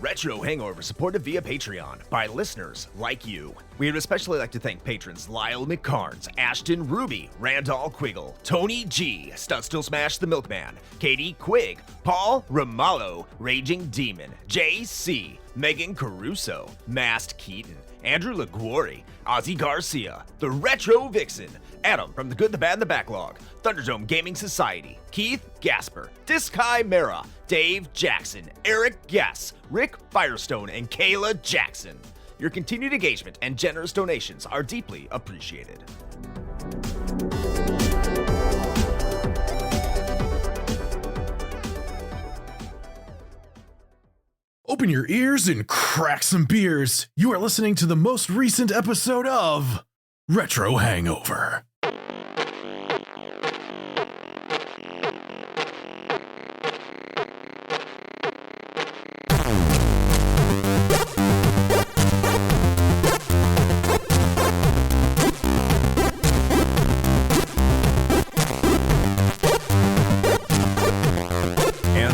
Retro Hangover supported via Patreon by listeners like you. We would especially like to thank patrons Lyle, McKarns, Ashton, Ruby, Randall, Quiggle, Tony G, Studstill Smash the Milkman, Katie, Quigg, Paul, Romalho, Raging Demon, JC, Meagan, Caruso, MaskedKeaton, Andrew Liguori, Ozzy Garcia, The Retro Vixen, Adam from The Good, the Bad, and the Backlog, Thunderdome Gaming Society, Keith Gasper, Diskai Mara, Dave Jackson, Eric Guess, Rick Firestone, and Kayla Jackson. Your continued engagement and generous donations are deeply appreciated. Open your ears and crack some beers. You are listening to the most recent episode of Retro Hangover.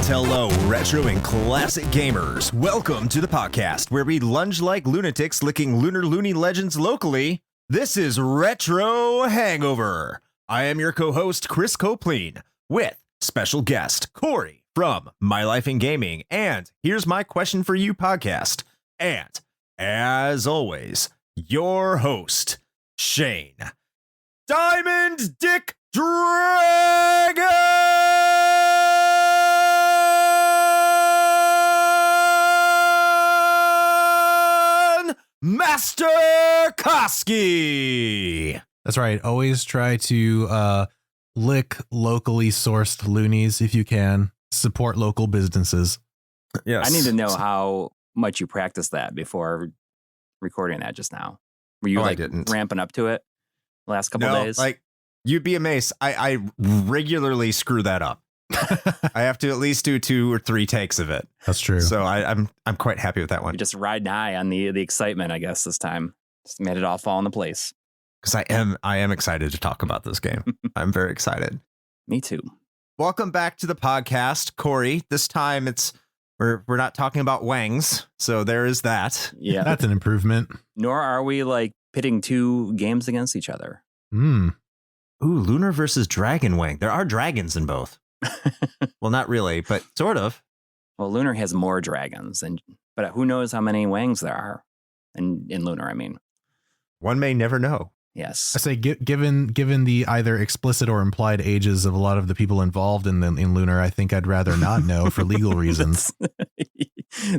Hello, retro and classic gamers. Welcome to the podcast where we lunge like lunatics licking lunar loony legends locally. This is Retro Hangover. I am your co-host, Chris Copleen, with special guest, Coury from My Life in Gaming, and Here's My Question for You podcast. And, as always, your host, Shane. Diamond Dick Dragon! Master Koski. That's right. Always try to lick locally sourced loonies if you can. Support local businesses. Yes. I need to know how much you practiced that before recording that just now. Were you ramping up to it the last couple days? Like, you'd be amazed. I regularly screw that up. I have to at least do 2 or 3 takes of it. That's true. So I'm quite happy with that one. You just ride high on the excitement, I guess, this time. Just made it all fall into place. Because I am excited to talk about this game. I'm very excited. Me too. Welcome back to the podcast, Coury. This time we're not talking about wangs, so there is that. Yeah. That's an improvement. Nor are we like pitting 2 games against each other. Ooh, Lunar versus Dragon Wang. There are dragons in both. Well, not really, but sort of. Well, Lunar has more dragons, but who knows how many wangs there are in Lunar, I mean. One may never know. Yes. I say, given the either explicit or implied ages of a lot of the people involved in Lunar, I think I'd rather not know for legal reasons.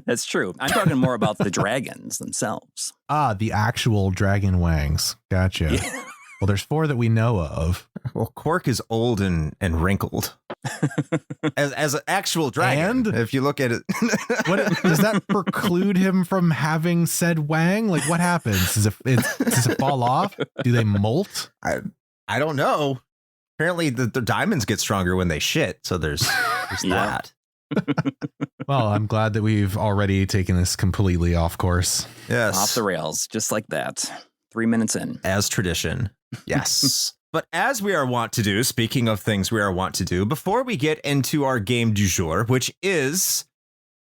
That's true. I'm talking more about the dragons themselves. The actual dragon wangs. Gotcha. Yeah. Well, there's 4 that we know of. Well, Quark is old and wrinkled. as an actual dragon, And? if you look at it. Does that preclude him from having said wang? Like, what happens? Does it fall off? Do they molt? I don't know. Apparently the diamonds get stronger when they shit, so there's Yeah. that. Well, I'm glad that we've already taken this completely off course. Yes. Off the rails, just like that. 3 minutes in. As tradition. Yes. But as we are wont to do, speaking of things we are wont to do, before we get into our game du jour, which is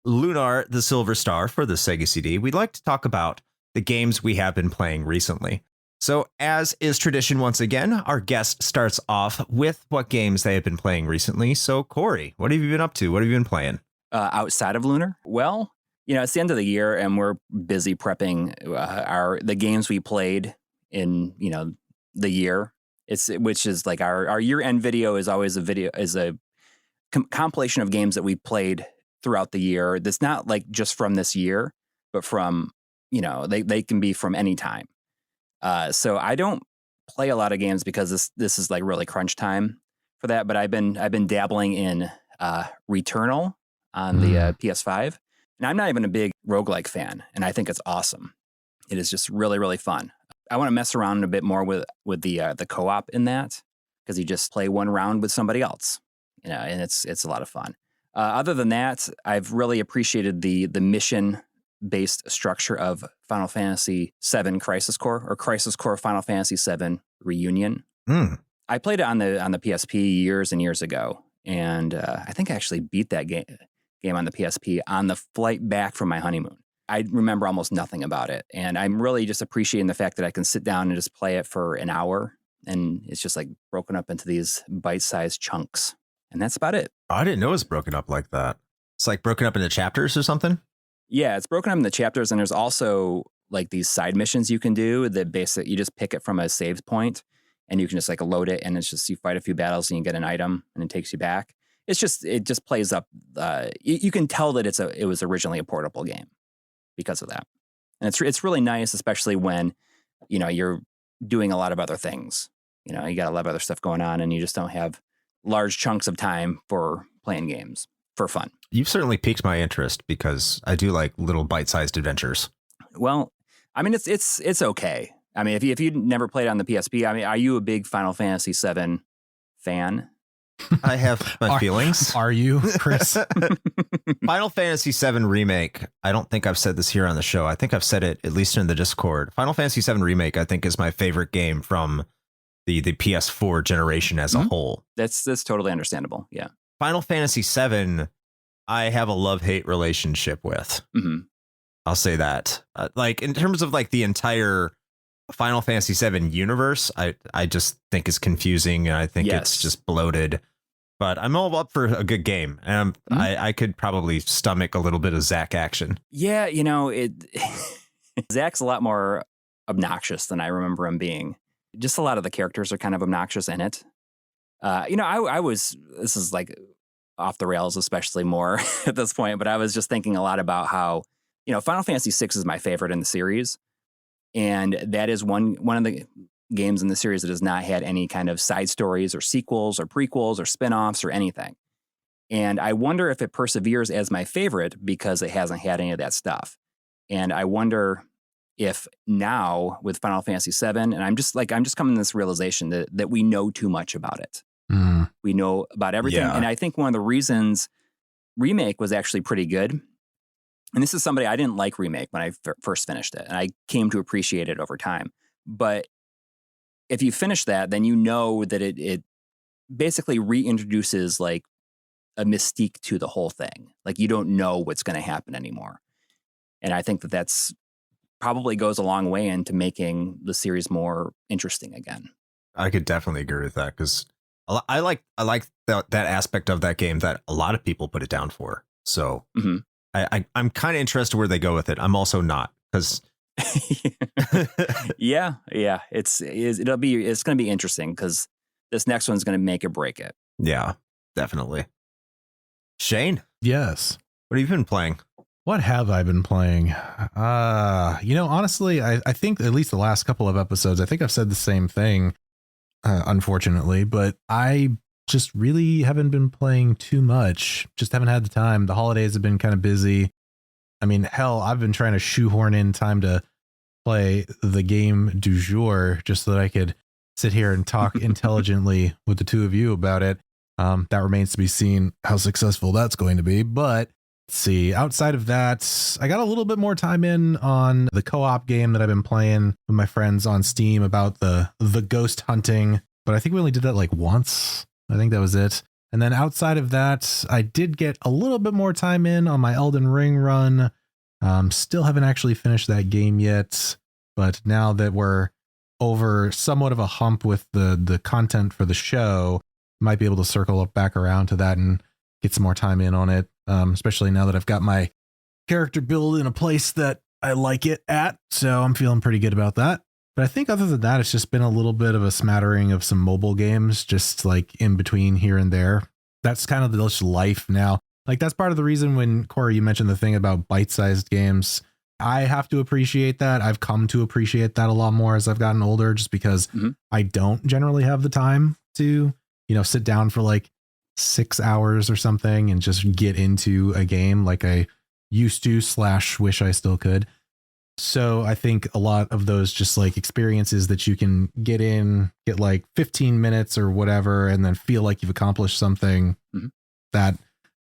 Lunar the Silver Star for the Sega CD, we'd like to talk about the games we have been playing recently. So as is tradition once again, our guest starts off with what games they have been playing recently. So Coury, what have you been up to? What have you been playing? Outside of Lunar? Well, it's the end of the year and we're busy prepping the games we played in, the year. Which is like our year-end video is always a compilation of games that we played throughout the year. That's not like just from this year, but from, they can be from any time. So I don't play a lot of games because this is like really crunch time for that. But I've been dabbling in Returnal on the PS5, and I'm not even a big roguelike fan, and I think it's awesome. It is just really, really fun. I want to mess around a bit more with the co-op in that, because you just play one round with somebody else, and it's a lot of fun. Other than that, I've really appreciated the mission-based structure of Final Fantasy VII Crisis Core, or Crisis Core Final Fantasy VII Reunion. I played it on the PSP years and years ago, and I think I actually beat that game game on the PSP on the flight back from my honeymoon. I remember almost nothing about it. And I'm really just appreciating the fact that I can sit down and just play it for an hour. And it's just like broken up into these bite-sized chunks. And that's about it. I didn't know it was broken up like that. It's like broken up into chapters or something? Yeah, it's broken up into chapters. And there's also like these side missions you can do that basically you just pick it from a save point and you can just like load it. And it's just you fight a few battles and you get an item and it takes you back. It just plays up. You can tell that it was originally a portable game because of that. And it's really nice, especially when, you're doing a lot of other things. You got a lot of other stuff going on and you just don't have large chunks of time for playing games for fun. You've certainly piqued my interest because I do like little bite-sized adventures. Well, I mean, it's okay. I mean, if you never played on the PSP, I mean, are you a big Final Fantasy VII fan? I have my feelings. Are you, Chris? Final Fantasy VII Remake. I don't think I've said this here on the show. I think I've said it at least in the Discord. Final Fantasy VII Remake, I think, is my favorite game from the PS4 generation as a whole. That's totally understandable. Yeah. Final Fantasy VII, I have a love-hate relationship with. Mm-hmm. I'll say that. Like in terms of like the entire Final Fantasy VII universe, I just think it's confusing and I think it's just bloated. But I'm all up for a good game, and I could probably stomach a little bit of Zack action. Yeah, Zack's a lot more obnoxious than I remember him being. Just a lot of the characters are kind of obnoxious in it. This is like off the rails, especially more at this point, but I was just thinking a lot about how, Final Fantasy VI is my favorite in the series. And that is one of the games in the series that has not had any kind of side stories or sequels or prequels or spinoffs or anything. And I wonder if it perseveres as my favorite because it hasn't had any of that stuff. And I wonder if now with Final Fantasy VII, and I'm just coming to this realization that we know too much about it. Mm. We know about everything. Yeah. And I think one of the reasons Remake was actually pretty good, and this is somebody I didn't like Remake when I first finished it, and I came to appreciate it over time. But if you finish that, then you know that it basically reintroduces like a mystique to the whole thing. Like you don't know what's going to happen anymore. And I think that's probably goes a long way into making the series more interesting again. I could definitely agree with that because I like that aspect of that game that a lot of people put it down for. So I'm kind of interested where they go with it. I'm also not because yeah. It's going to be interesting because this next one's going to make or break it. Yeah, definitely. Shane. Yes. What have you been playing? What have I been playing? Honestly, I think at least the last couple of episodes, I think I've said the same thing, unfortunately, but I just really haven't been playing too much. Just haven't had the time. The holidays have been kind of busy. I mean, hell, I've been trying to shoehorn in time to play the game du jour just so that I could sit here and talk intelligently with the two of you about it. That remains to be seen how successful that's going to be. But let's see, outside of that, I got a little bit more time in on the co-op game that I've been playing with my friends on Steam about the ghost hunting. But I think we only did that like once. I think that was it. And then outside of that, I did get a little bit more time in on my Elden Ring run. Still haven't actually finished that game yet. But now that we're over somewhat of a hump with the content for the show, might be able to circle up back around to that and get some more time in on it. Especially now that I've got my character build in a place that I like it at. So I'm feeling pretty good about that. But I think other than that, it's just been a little bit of a smattering of some mobile games, just like in between here and there. That's kind of the life now. Like that's part of the reason when Coury, you mentioned the thing about bite-sized games. I have to appreciate that. I've come to appreciate that a lot more as I've gotten older, just because I don't generally have the time to, sit down for like 6 hours or something and just get into a game like I used to / wish I still could. So I think a lot of those just like experiences that you can get like 15 minutes or whatever, and then feel like you've accomplished something that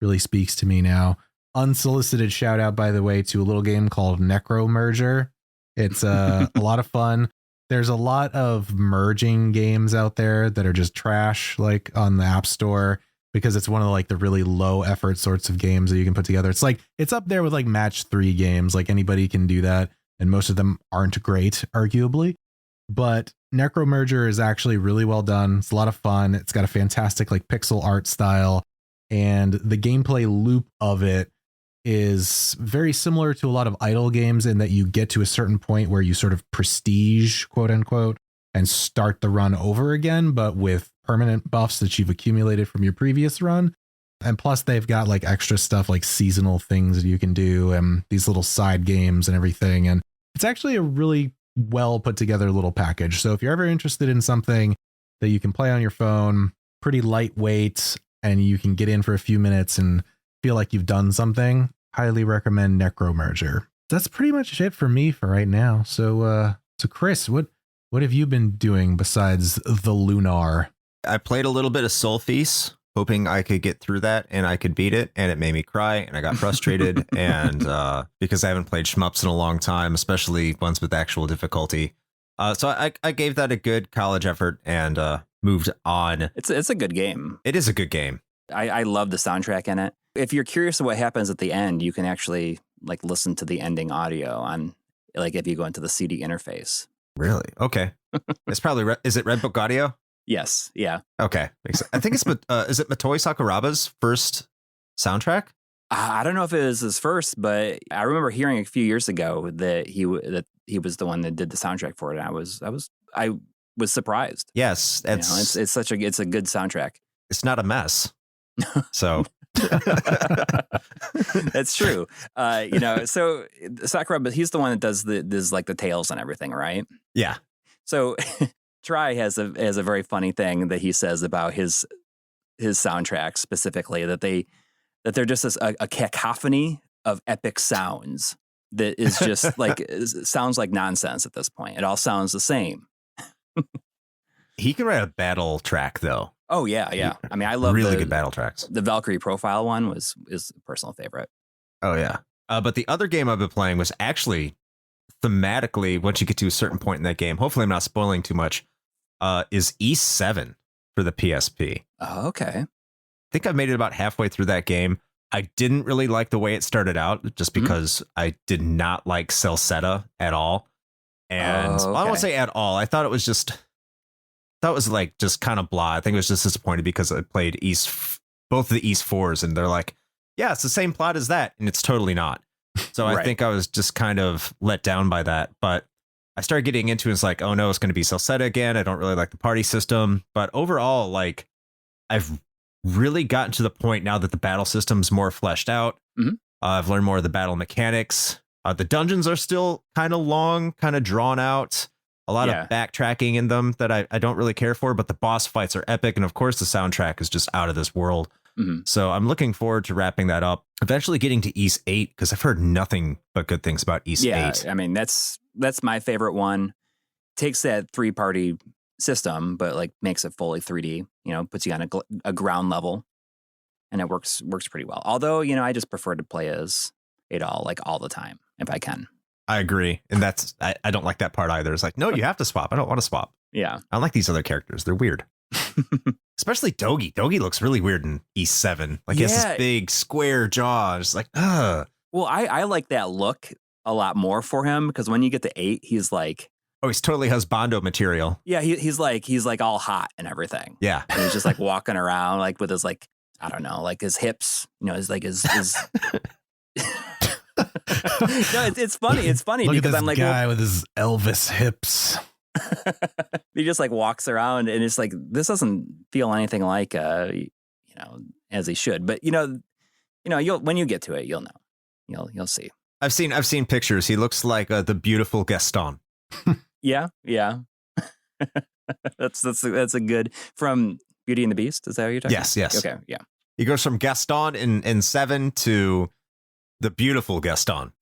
really speaks to me now. Unsolicited shout out, by the way, to a little game called Necro Merger. It's a lot of fun. There's a lot of merging games out there that are just trash, like on the App Store. because it's one of like the really low effort sorts of games that you can put together. It's like it's up there with like match 3 games. Like anybody can do that, and most of them aren't great, arguably. But Necromerger is actually really well done. It's a lot of fun. It's got a fantastic like pixel art style, and the gameplay loop of it is very similar to a lot of idle games in that you get to a certain point where you sort of prestige, quote unquote, and start the run over again, but with permanent buffs that you've accumulated from your previous run. And plus they've got like extra stuff like seasonal things that you can do and these little side games and everything. And it's actually a really well put together little package. So if you're ever interested in something that you can play on your phone, pretty lightweight, and you can get in for a few minutes and feel like you've done something, highly recommend Necromerger. That's pretty much it for me for right now. So Chris, what have you been doing besides the Lunar? I played a little bit of Soul Feast, hoping I could get through that and I could beat it, and it made me cry and I got frustrated. And because I haven't played shmups in a long time, especially ones with actual difficulty. So I gave that a good college effort and moved on. It's a good game. It is a good game. I love the soundtrack in it. If you're curious of what happens at the end, you can actually like listen to the ending audio on like if you go into the CD interface. Really? Okay. It's probably is it Red Book Audio? Yes. Yeah. Okay. I think it's is it Motoi Sakuraba's first soundtrack? I don't know if it was his first, but I remember hearing a few years ago that he was the one that did the soundtrack for it. And I was surprised. Yes, it's a good soundtrack. It's not a mess. So that's true. So Sakura, but he's the one that does the tales and everything, right? Yeah. So Try has a very funny thing that he says about his soundtracks specifically, that they're just a cacophony of epic sounds that is just like sounds like nonsense at this point. It all sounds the same. He can write a battle track though. Oh yeah. I mean, I love really good battle tracks. The Valkyrie Profile one is a personal favorite. Oh yeah. But the other game I've been playing was actually thematically, once you get to a certain point in that game, hopefully I'm not spoiling too much, is East 7 for the PSP. Oh, okay. I think I've made it about halfway through that game. I didn't really like the way it started out just because I did not like Celceta at all. And I don't want to say at all. I thought it was just kind of blah. I think it was just disappointed because I played both of the East 4s and they're like, yeah, it's the same plot as that. And it's totally not. So I think I was just kind of let down by that. But I started getting into it. It's like, oh no, it's going to be Celceta again. I don't really like the party system. But overall, like, I've really gotten to the point now that the battle system's more fleshed out. Mm-hmm. I've learned more of the battle mechanics. The dungeons are still kind of long, kind of drawn out. A lot of backtracking in them that I don't really care for. But the boss fights are epic. And of course, the soundtrack is just out of this world. Mm-hmm. So I'm looking forward to wrapping that up. Eventually getting to East 8, because I've heard nothing but good things about East 8. I mean, that's my favorite one. Takes that 3-party system, but like makes it fully 3D, puts you on a ground level, and it works pretty well. Although, I just prefer to play as Adol like all the time if I can. I agree. And I don't like that part either. It's like, no, you have to swap. I don't want to swap. Yeah. I don't like these other characters. They're weird. Especially Dogi. Dogi looks really weird in East 7. Like he has this big square jaw. It's like, ugh. Well, I like that look a lot more for him because when you get to 8, he's like, oh, he's totally husbando material. Yeah, he's like all hot and everything. Yeah. And he's just like walking around like with his like, I don't know, like his hips, his No, it's funny. It's funny Look because at this I'm like guy with his Elvis hips. He just like walks around and it's like this doesn't feel anything like as he should. But you'll when you get to it, you'll know. You'll see. I've seen pictures. He looks like the beautiful Gaston. Yeah. That's a good from Beauty and the Beast. Is that what you're talking about? Yes. Okay. Yeah. He goes from Gaston in 7 to the beautiful Gaston.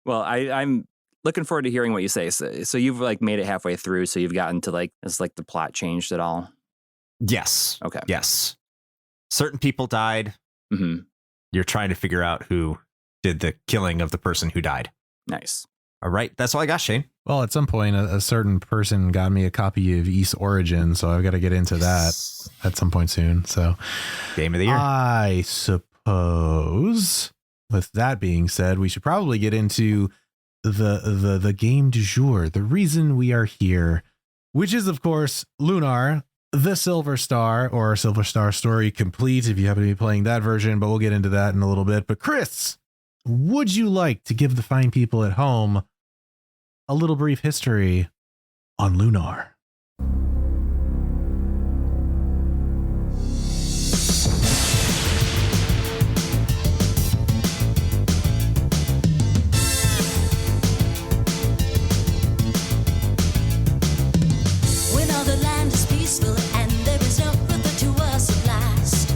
Well, I'm looking forward to hearing what you say. So you've like made it halfway through. So you've gotten to like, has like the plot changed at all? Yes. Okay. Yes. Certain people died. Mm-hmm. You're trying to figure out who did the killing of the person who died. Nice. All right. That's all I got, Shane. Well, at some point, a certain person got me a copy of East Origin, so I've got to get into that at some point soon. So, Game of the year. I suppose, with that being said, we should probably get into the game du jour, the reason we are here, which is, of course, Lunar, the Silver Star, or Silver Star Story Complete, if you happen to be playing that version, but we'll get into that in a little bit. But Chris, would you like to give the fine people at home a little brief history on Lunar? When all the land is peaceful and there is no further to us at last,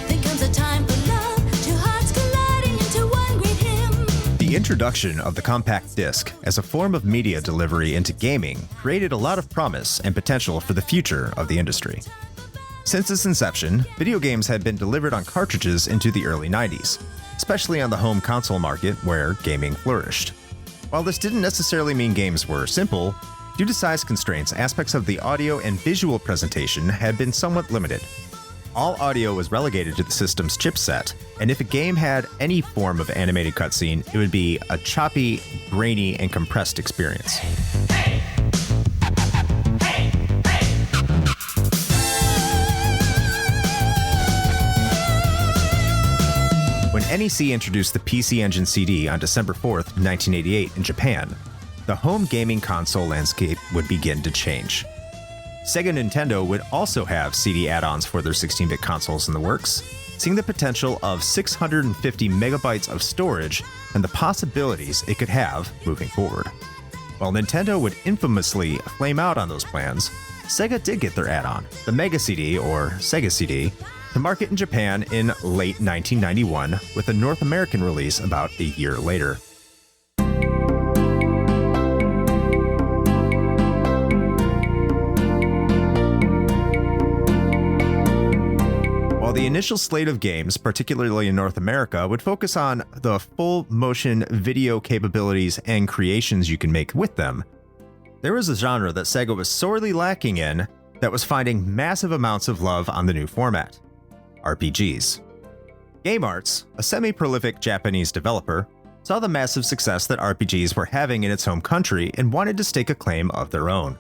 then comes a time for love, two hearts colliding into one great hymn. The introduction of the compact disc as a form of media delivery into gaming created a lot of promise and potential for the future of the industry. Since its inception, video games had been delivered on cartridges into the early 90s, especially on the home console market where gaming flourished. While this didn't necessarily mean games were simple, due to size constraints, aspects of the audio and visual presentation had been somewhat limited. All audio was relegated to the system's chipset, and if a game had any form of animated cutscene, it would be a choppy, grainy, and compressed experience. When NEC introduced the PC Engine CD on December 4th, 1988 in Japan, the home gaming console landscape would begin to change. Sega and Nintendo would also have CD add-ons for their 16-bit consoles in the works, seeing the potential of 650 megabytes of storage and the possibilities it could have moving forward. While Nintendo would infamously flame out on those plans, Sega did get their add-on, the Mega CD, or Sega CD, to market in Japan in late 1991, with a North American release about a year later. While the initial slate of games, particularly in North America, would focus on the full motion video capabilities and creations you can make with them, there was a genre that Sega was sorely lacking in that was finding massive amounts of love on the new format: RPGs. Game Arts, a semi-prolific Japanese developer, saw the massive success that RPGs were having in its home country and wanted to stake a claim of their own.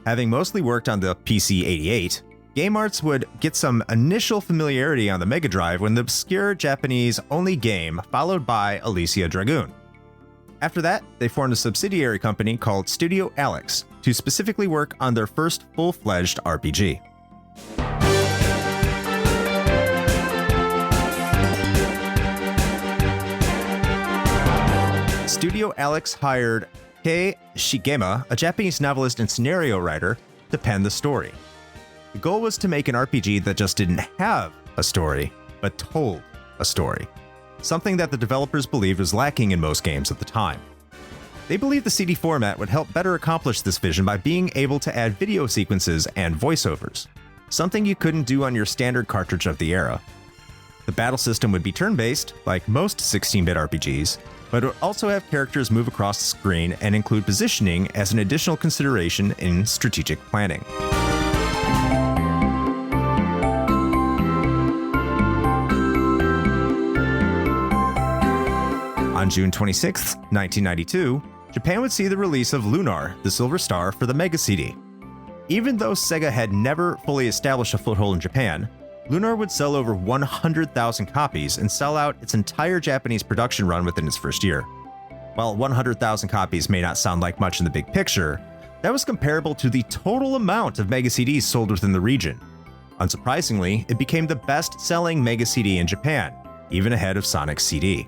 Having mostly worked on the PC-88, Game Arts would get some initial familiarity on the Mega Drive when the obscure Japanese-only game followed by Elysia Dragoon. After that, they formed a subsidiary company called Studio Alex to specifically work on their first full-fledged RPG. Studio Alex hired Kei Shigema, a Japanese novelist and scenario writer, to pen the story. The goal was to make an RPG that just didn't have a story, but told a story, something that the developers believed was lacking in most games at the time. They believed the CD format would help better accomplish this vision by being able to add video sequences and voiceovers, something you couldn't do on your standard cartridge of the era. The battle system would be turn-based, like most 16-bit RPGs, but it would also have characters move across the screen and include positioning as an additional consideration in strategic planning. On June 26, 1992, Japan would see the release of Lunar, the Silver Star, for the Mega CD. Even though Sega had never fully established a foothold in Japan, Lunar would sell over 100,000 copies and sell out its entire Japanese production run within its first year. While 100,000 copies may not sound like much in the big picture, that was comparable to the total amount of Mega CDs sold within the region. Unsurprisingly, it became the best-selling Mega CD in Japan, even ahead of Sonic CD.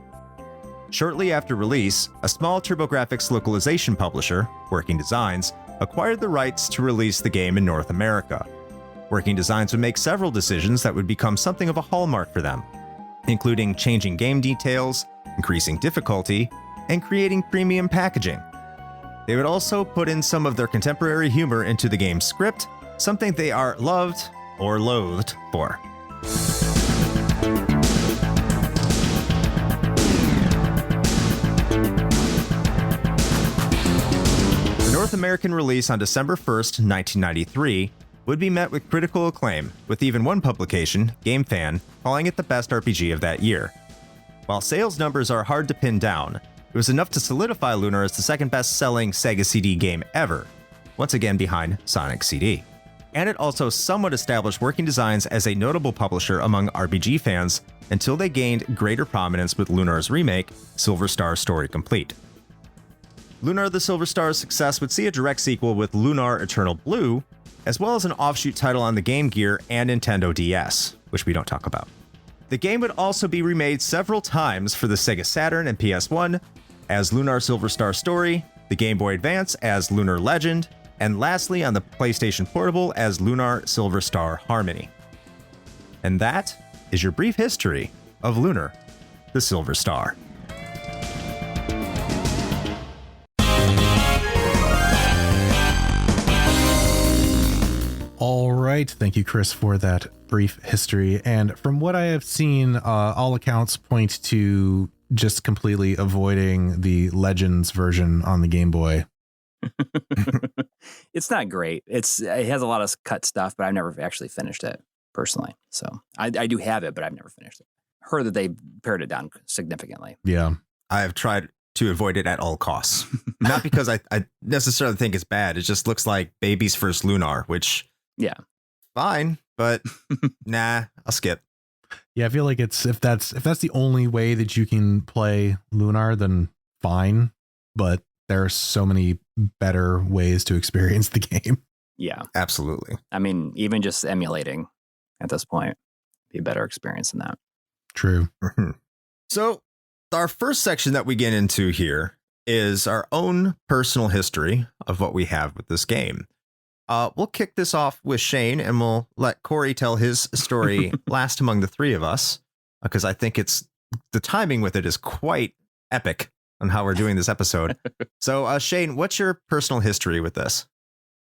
Shortly after release, a small TurboGrafx localization publisher, Working Designs, acquired the rights to release the game in North America. Working Designs would make several decisions that would become something of a hallmark for them, including changing game details, increasing difficulty, and creating premium packaging. They would also put in some of their contemporary humor into the game's script, something they are loved or loathed for. North American release on December 1st, 1993, would be met with critical acclaim, with even one publication, GameFan, calling it the best RPG of that year. While sales numbers are hard to pin down, it was enough to solidify Lunar as the second best-selling Sega CD game ever, once again behind Sonic CD. And it also somewhat established Working Designs as a notable publisher among RPG fans until they gained greater prominence with Lunar's remake, Silver Star Story Complete. Lunar the Silver Star's success would see a direct sequel with Lunar Eternal Blue, as well as an offshoot title on the Game Gear and Nintendo DS, which we don't talk about. The game would also be remade several times for the Sega Saturn and PS1 as Lunar Silver Star Story, the Game Boy Advance as Lunar Legend, and lastly on the PlayStation Portable as Lunar Silver Star Harmony. And that is your brief history of Lunar the Silver Star. All right. Thank you, Chris, for that brief history. And from what I have seen, all accounts point to just completely avoiding the Legends version on the Game Boy. It's not great. It has a lot of cut stuff, but I've never actually finished it personally. So I do have it, but I've never finished it. Heard that they pared it down significantly. Yeah. I have tried to avoid it at all costs. Not because I necessarily think it's bad. It just looks like baby's first Lunar, which, yeah, fine, but nah, I'll skip. Yeah, I feel like if that's the only way that you can play Lunar, then fine. But there are so many better ways to experience the game. Yeah, absolutely. I mean, even just emulating at this point be a better experience than that. True. So our first section that we get into here is our own personal history of what we have with this game. We'll kick this off with Shane, and we'll let Coury tell his story last among the three of us, because I think the timing with it is quite epic on how we're doing this episode. So, Shane, what's your personal history with this?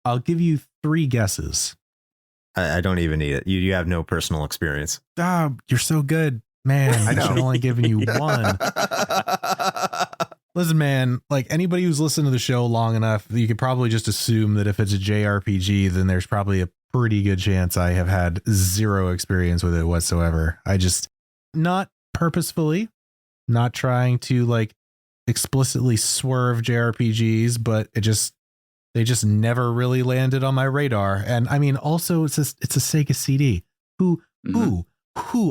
I'll give you 3 guesses. I don't even need it. You have no personal experience. You're so good, man. I should have only given you 1. Listen, man, like anybody who's listened to the show long enough, you could probably just assume that if it's a JRPG, then there's probably a pretty good chance I have had 0 experience with it whatsoever. I just, not purposefully, not trying to like explicitly swerve JRPGs, but they just never really landed on my radar. And I mean, also it's a Sega CD. Who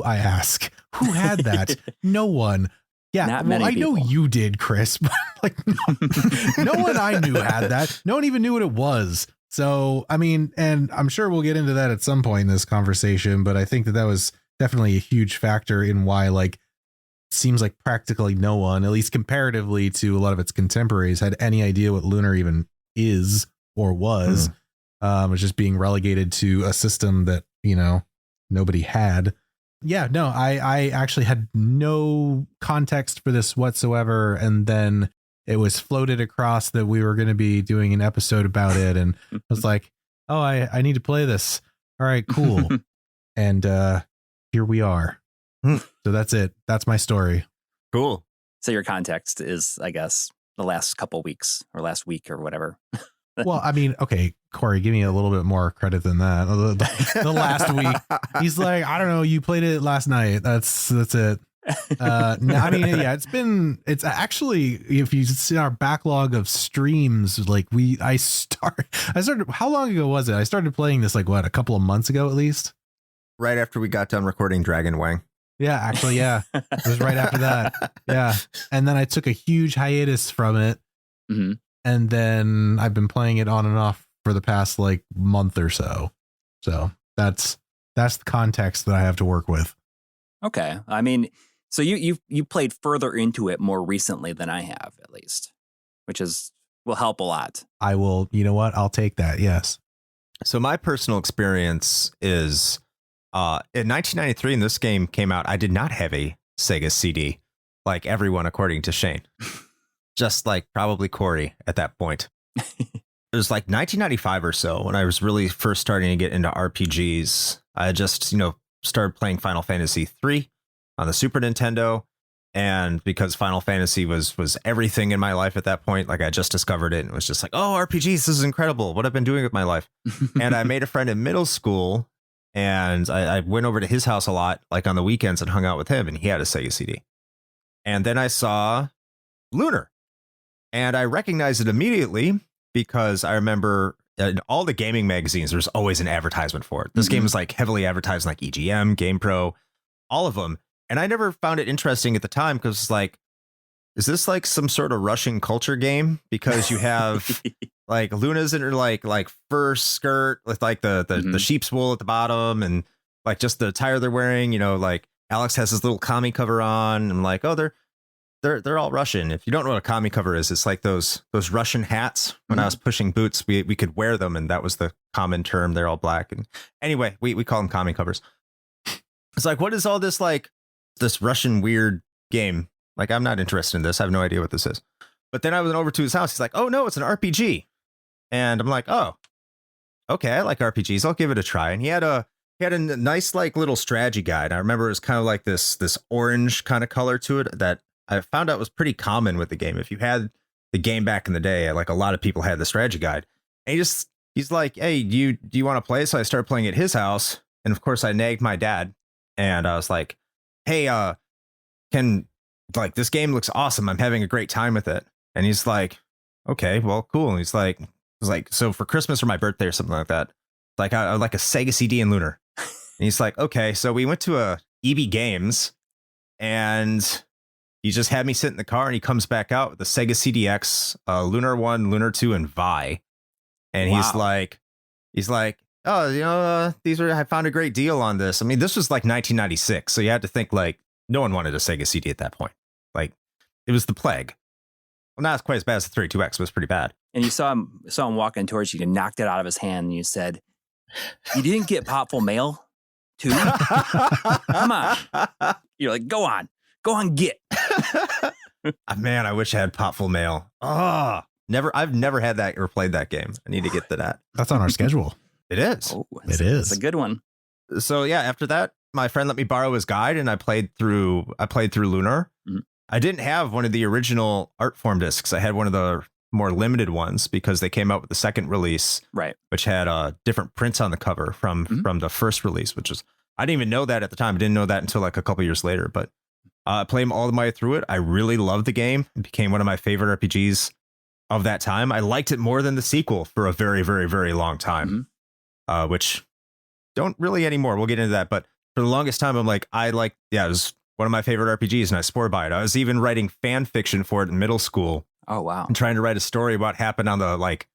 I ask, who had that? No one. Yeah, well, I know you did, Chris, but like no one I knew had that. No one even knew what it was. So, I mean, and I'm sure we'll get into that at some point in this conversation, but I think that was definitely a huge factor in why, like, seems like practically no one, at least comparatively to a lot of its contemporaries, had any idea what Lunar even is or was. It's just being relegated to a system that, nobody had. Yeah, no, I actually had no context for this whatsoever. And then it was floated across that we were going to be doing an episode about it. And I was like, oh, I need to play this. All right, cool. And here we are. So that's it. That's my story. Cool. So your context is, I guess, the last couple weeks or last week or whatever. Well, I mean, okay, Coury, give me a little bit more credit than that. The last week, he's like, I don't know, you played it last night. That's it. No, I mean, yeah, it's actually, if you see our backlog of streams, like I started, how long ago was it? I started playing this like a couple of months ago at least. Right after we got done recording Dragon Wang. Yeah, actually, yeah. It was right after that. Yeah. And then I took a huge hiatus from it. Mm-hmm. And then I've been playing it on and off for the past like month or so. So that's the context that I have to work with. Okay. I mean, so you played further into it more recently than I have, at least, which will help a lot. I will, you know what? I'll take that. Yes. So my personal experience is in 1993, when this game came out, I did not have a Sega CD like everyone, according to Shane. Just like probably Coury at that point. It was like 1995 or so when I was really first starting to get into RPGs. I just, started playing Final Fantasy III on the Super Nintendo. And because Final Fantasy was everything in my life at that point, like I just discovered it and it was just like, oh, RPGs, this is incredible. What I've been doing with my life. And I made a friend in middle school and I went over to his house a lot, like on the weekends, and hung out with him, and he had a Sega CD. And then I saw Lunar and I recognized it immediately because I remember in all the gaming magazines, there's always an advertisement for it. This game is like heavily advertised, like EGM, GamePro, all of them. And I never found it interesting at the time because it's like, is this like some sort of Russian culture game? Because you have like Luna's in her like fur skirt with like the sheep's wool at the bottom and like just the attire they're wearing, you know, like Alex has his little commie cover on and like, oh, they're all Russian. If you don't know what a commie cover is, it's like those Russian hats. When I was pushing boots, we could wear them, and that was the common term. They're all black. And anyway, we call them commie covers. It's like, what is all this like this Russian weird game? Like, I'm not interested in this. I have no idea what this is. But then I went over to his house. He's like, oh no, it's an RPG. And I'm like, oh, okay, I like RPGs. I'll give it a try. And he had a nice like little strategy guide. I remember it was kind of like this orange kind of color to it that I found out was pretty common with the game. If you had the game back in the day, like a lot of people had the strategy guide. And he's like, hey, do you want to play? So I started playing at his house. And of course I nagged my dad. And I was like, hey, this game looks awesome. I'm having a great time with it. And he's like, okay, well, cool. And he's like, so for Christmas or my birthday or something like that, like I like a Sega CD and Lunar. And he's like, okay. So we went to a EB Games and he just had me sit in the car and he comes back out with the Sega CDX, Lunar 1, Lunar 2, and Vi. And he's like, oh, you know, I found a great deal on this. I mean, this was like 1996. So you had to think like no one wanted a Sega CD at that point. Like it was the plague. Well, not quite as bad as the 32X, but it was pretty bad. And you saw him walking towards you and knocked it out of his hand. And you said, you didn't get Popful Mail too? Come on. You're like, go on, get. Man, I wish I had Popful Mail. Oh, I've never had that or played that game. I need to get to that. That's on our schedule. It is. Oh, it is. It's a good one. So yeah, after that, my friend let me borrow his guide and I played through Lunar. Mm-hmm. I didn't have one of the original art form discs. I had one of the more limited ones because they came out with the second release, right? Which had different prints on the cover from the first release, which was, I didn't even know that at the time. I didn't know that until like a couple years later, but I played all the way through it. I really loved the game. It became one of my favorite RPGs of that time. I liked it more than the sequel for a very, very, very long time, which don't really anymore. We'll get into that. But for the longest time, I'm like, it was one of my favorite RPGs and I swore by it. I was even writing fan fiction for it in middle school. Oh, wow. And trying to write a story about what happened on the, like,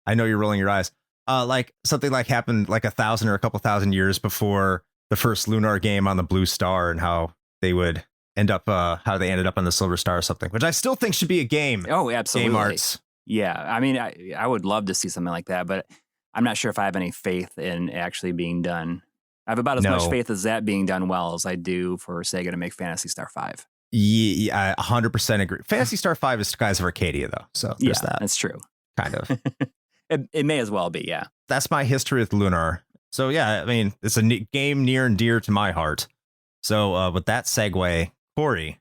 I know you're rolling your eyes. Like something like happened like 1,000 or a couple thousand years before the first Lunar game on the Blue Star and how they would ended up on the Silver Star or something, which I still think should be a game. Oh, absolutely. Game arts. Yeah. I mean, I would love to see something like that, but I'm not sure if I have any faith in actually being done. I have about as much faith as that being done well as I do for Sega to make Phantasy Star 5. Yeah, I 100% agree. Phantasy Star 5 is Skies of Arcadia, though. So there's that. That's true. Kind of. It may as well be, yeah. That's my history with Lunar. So yeah, I mean, it's a game near and dear to my heart. So with that segue, Coury,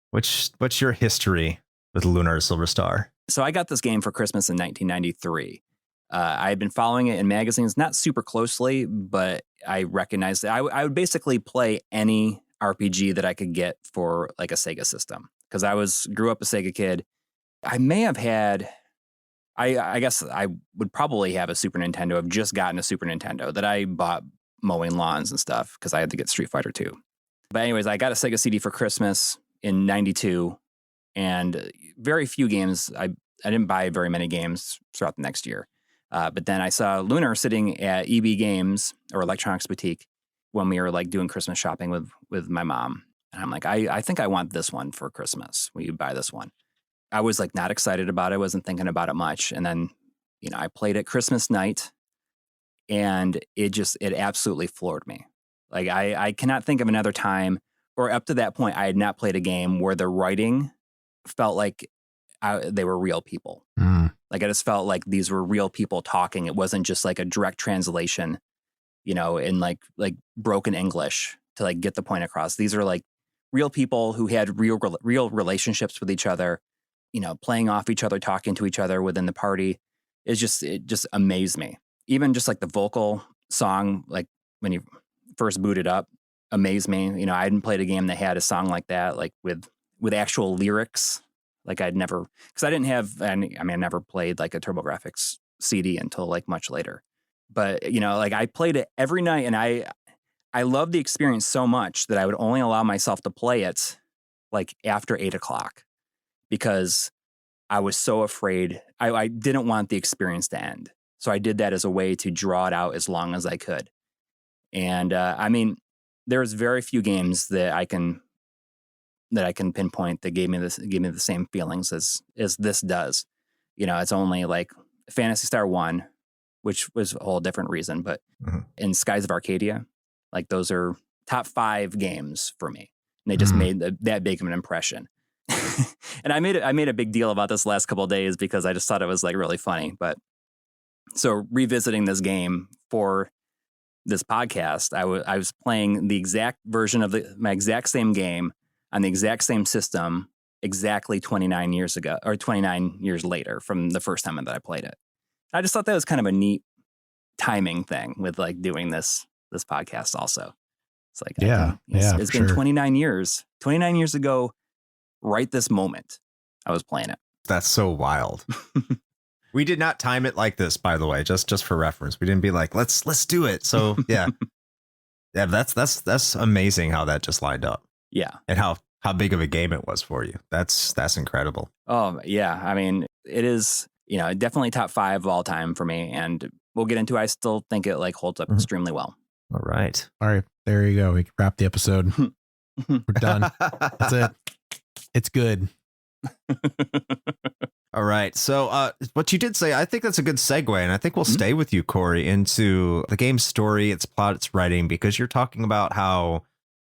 what's your history with Lunar Silver Star? So I got this game for Christmas in 1993. I had been following it in magazines, not super closely, but I recognized that I would basically play any RPG that I could get for like a Sega system because grew up a Sega kid. I may have had, I guess I would probably have a Super Nintendo. I've just gotten a Super Nintendo that I bought mowing lawns and stuff because I had to get Street Fighter 2. But anyways, I got a Sega CD for Christmas in 92 and very few games. I didn't buy very many games throughout the next year. But then I saw Lunar sitting at EB Games or Electronics Boutique when we were like doing Christmas shopping with my mom. And I'm like, I think I want this one for Christmas. Will you buy this one? I was like not excited about it. Wasn't thinking about it much. And then, I played it Christmas night and it absolutely floored me. Like I cannot think of another time or up to that point, I had not played a game where the writing felt like they were real people. Like I just felt like these were real people talking. It wasn't just like a direct translation, in like broken English to like get the point across. These are like real people who had real relationships with each other, you know, playing off each other, talking to each other within the party. It just amazed me. Even just like the vocal song, like when you first booted up, amazed me. You know, I hadn't played a game that had a song like that, like with actual lyrics. Like I'd never, because I didn't have, I never played like a TurboGrafx CD until like much later. But, you know, like I played it every night, and I loved the experience so much that I would only allow myself to play it like after 8 o'clock, because I was so afraid. I didn't want the experience to end. So I did that as a way to draw it out as long as I could. And I mean, there's very few games that I can pinpoint that gave me the same feelings as this does. You know, it's only like Phantasy Star 1, which was a whole different reason, but in Skies of Arcadia, like those are top 5 games for me. And they just made that big of an impression. And I made a big deal about this last couple of days because I just thought it was like really funny. But so revisiting this game for this podcast, I was playing the exact version of my exact same game on the exact same system exactly 29 years ago, or 29 years later from the first time that I played it. I just thought that was kind of a neat timing thing with like doing this podcast also. It's like, it's been 29 years ago, right this moment I was playing it. That's so wild. We did not time it like this, by the way, just for reference. We didn't be like, let's do it. So yeah. Yeah, that's amazing how that just lined up. Yeah. And how big of a game it was for you. That's incredible. Oh yeah. I mean, it is, you know, definitely top 5 of all time for me. And we'll get into it. I still think it like holds up extremely well. All right. There you go. We can wrap the episode. We're done. That's it. It's good. All right. So what you did say, I think that's a good segue. And I think we'll stay with you, Coury, into the game's story, its plot, its writing, because you're talking about how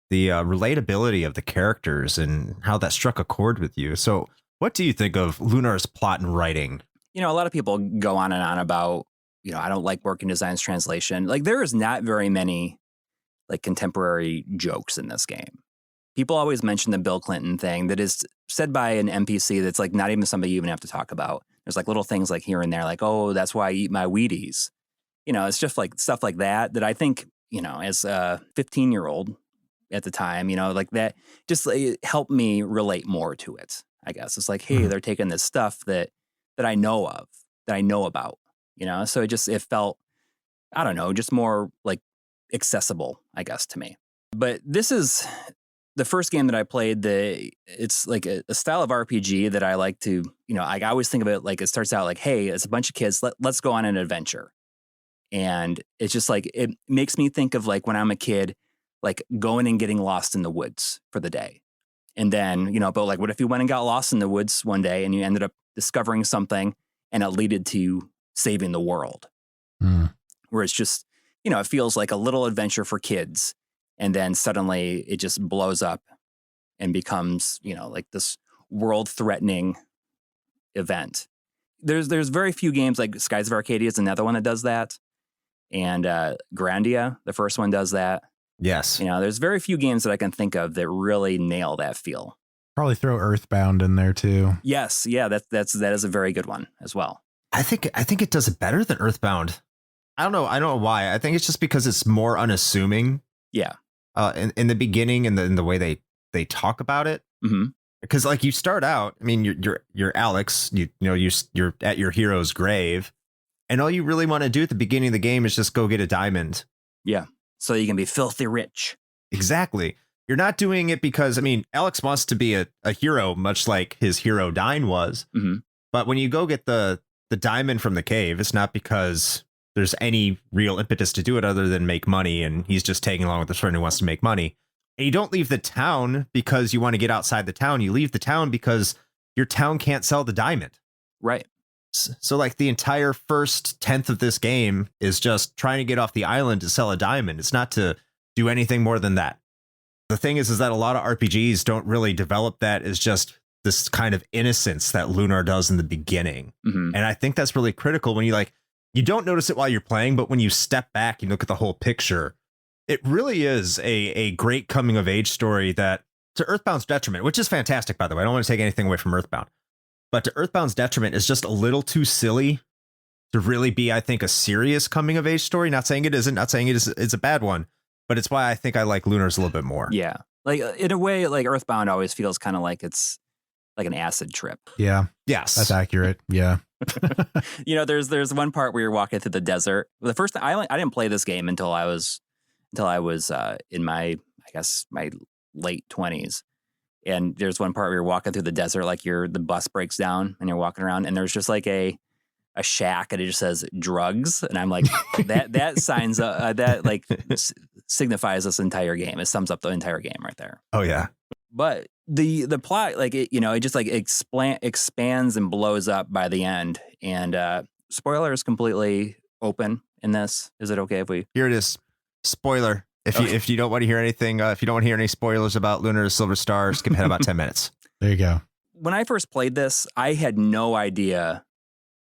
the relatability of the characters and how that struck a chord with you. So what do you think of Lunar's plot and writing? You know, a lot of people go on and on about, you know, I don't like working design's translation. Like there is not very many like contemporary jokes in this game. People always mention the Bill Clinton thing that is said by an NPC that's like not even somebody you even have to talk about. There's like little things like here and there, like, oh, that's why I eat my Wheaties. You know, it's just like stuff like that I think, you know, as a 15-year-old at the time, you know, like that just like, helped me relate more to it, I guess. It's like, hey, they're taking this stuff that I know of, that I know about, you know? So it felt, I don't know, just more like accessible, I guess, to me. But this is the first game that I played. It's like a style of RPG that I like to, you know, I always think of it like it starts out like, hey, it's a bunch of kids, let's go on an adventure. And it's just like, it makes me think of like when I'm a kid, like going and getting lost in the woods for the day. And then, you know, but like, what if you went and got lost in the woods one day and you ended up discovering something and it led to saving the world? Where it's just, you know, it feels like a little adventure for kids. And then suddenly it just blows up and becomes, you know, like this world threatening event. There's very few games, like Skies of Arcadia is another one that does that. And Grandia, the first one, does that. Yes. You know, there's very few games that I can think of that really nail that feel. Probably throw Earthbound in there too. Yes. Yeah. That is a very good one as well. I think it does it better than Earthbound. I don't know why. I think it's just because it's more unassuming. Yeah. In the beginning and in the way they talk about it. Because like you start out, I mean, you're Alex, you're at your hero's grave, and all you really want to do at the beginning of the game is just go get a diamond. Yeah. So you can be filthy rich. Exactly. You're not doing it because, I mean, Alex wants to be a hero, much like his hero Dine was. But when you go get the diamond from the cave, it's not because there's any real impetus to do it other than make money. And he's just tagging along with his friend who wants to make money. And you don't leave the town because you want to get outside the town. You leave the town because your town can't sell the diamond. Right. So like the entire first 10th of this game is just trying to get off the island to sell a diamond. It's not to do anything more than that. The thing is that a lot of RPGs don't really develop that as just this kind of innocence that Lunar does in the beginning. And I think that's really critical when you don't notice it while you're playing, but when you step back and look at the whole picture, it really is a great coming of age story that to Earthbound's detriment, which is fantastic, by the way. I don't want to take anything away from Earthbound, but to Earthbound's detriment is just a little too silly to really be, I think, a serious coming of age story. Not saying it isn't, not saying it's a bad one, but it's why I think I like Lunar's a little bit more. Yeah. Like in a way, like Earthbound always feels kind of like it's like an acid trip. Yeah. Yes. That's accurate. Yeah. You know, there's one part where you're walking through the desert. The first time I didn't play this game until I was in my, I guess, my late 20s. And there's one part where you're walking through the desert, like the bus breaks down and you're walking around and there's just like a shack and it just says drugs. And I'm like, that signs that like signifies this entire game. It sums up the entire game right there. Oh yeah. But the plot, like it just like expands and blows up by the end. And spoiler is completely open in this. Is it okay if we? Here it is. Spoiler. If you don't want to hear anything, if you don't want to hear any spoilers about Lunar Silver Star, skip ahead about 10 minutes. There you go. When I first played this, I had no idea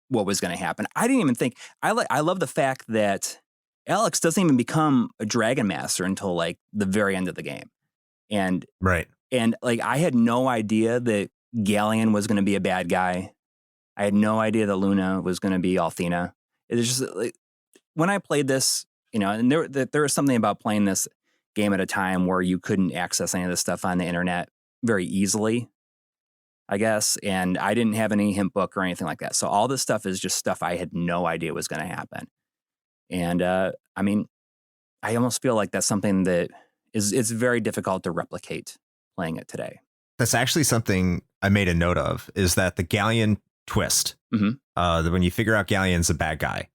what was going to happen. I didn't even think. I love the fact that Alex doesn't even become a Dragon Master until like the very end of the game, and right. And like I had no idea that Galleon was going to be a bad guy. I had no idea that Luna was going to be Althena. It was just like when I played this, you know, and there was something about playing this game at a time where you couldn't access any of this stuff on the internet very easily, I guess. And I didn't have any hint book or anything like that. So all this stuff is just stuff I had no idea was going to happen. And I mean, I almost feel like that's something that it's very difficult to replicate playing it today. That's actually something I made a note of, is that the Galleon twist, when you figure out Galleon's a bad guy.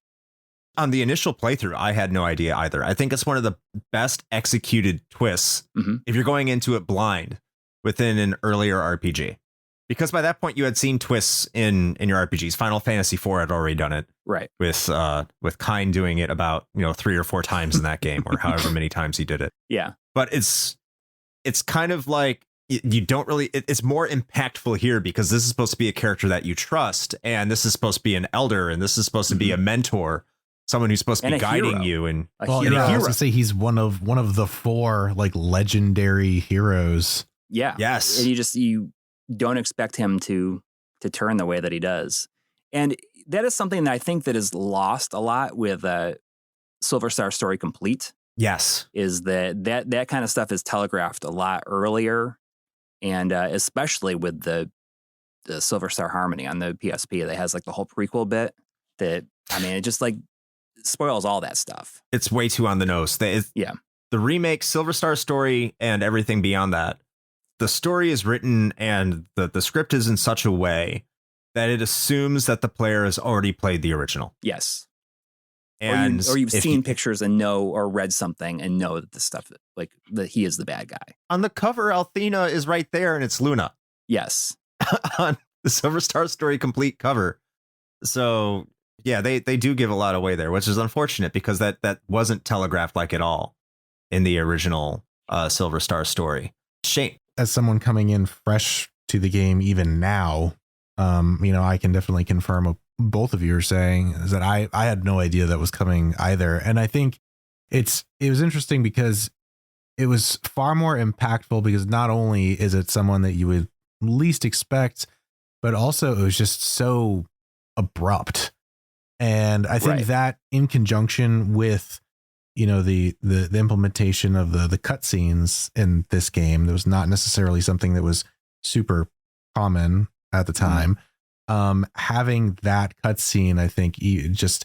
On the initial playthrough, I had no idea either. I think it's one of the best executed twists if you're going into it blind within an earlier RPG. Because by that point, you had seen twists in your RPGs. Final Fantasy IV had already done it. Right. With Kine doing it about 3 or 4 times in that game, or however many times he did it. Yeah. But it's kind of like you don't really, it's more impactful here because this is supposed to be a character that you trust, and this is supposed to be an elder, and this is supposed to be a mentor, someone who's supposed to be guiding you. And I was gonna say he's one of the 4 like legendary heroes. Yeah. Yes. And you don't expect him to turn the way that he does. And that is something that I think that is lost a lot with Silver Star Story Complete. Yes. Is that kind of stuff is telegraphed a lot earlier. And especially with the Silver Star Harmony on the PSP that has like the whole prequel bit that, I mean, it just like spoils all that stuff. It's way too on the nose. Yeah. The remake, Silver Star Story, and everything beyond that, the story is written and the script is in such a way that it assumes that the player has already played the original. Yes. And or you've seen pictures and know, or read something and know that the stuff, like that he is the bad guy. On the cover, Althena is right there and it's Luna. Yes. On the Silver Star Story Complete cover. So yeah, they do give a lot away there, which is unfortunate because that wasn't telegraphed like at all in the original Silver Star Story. Shame. As someone coming in fresh to the game even now, I can definitely confirm what both of you are saying, is that I had no idea that was coming either. And I think it was interesting because it was far more impactful because not only is it someone that you would least expect, but also it was just so abrupt. And I think that in conjunction with, the implementation of the cutscenes in this game, that was not necessarily something that was super common at the time. Having that cutscene, I think, just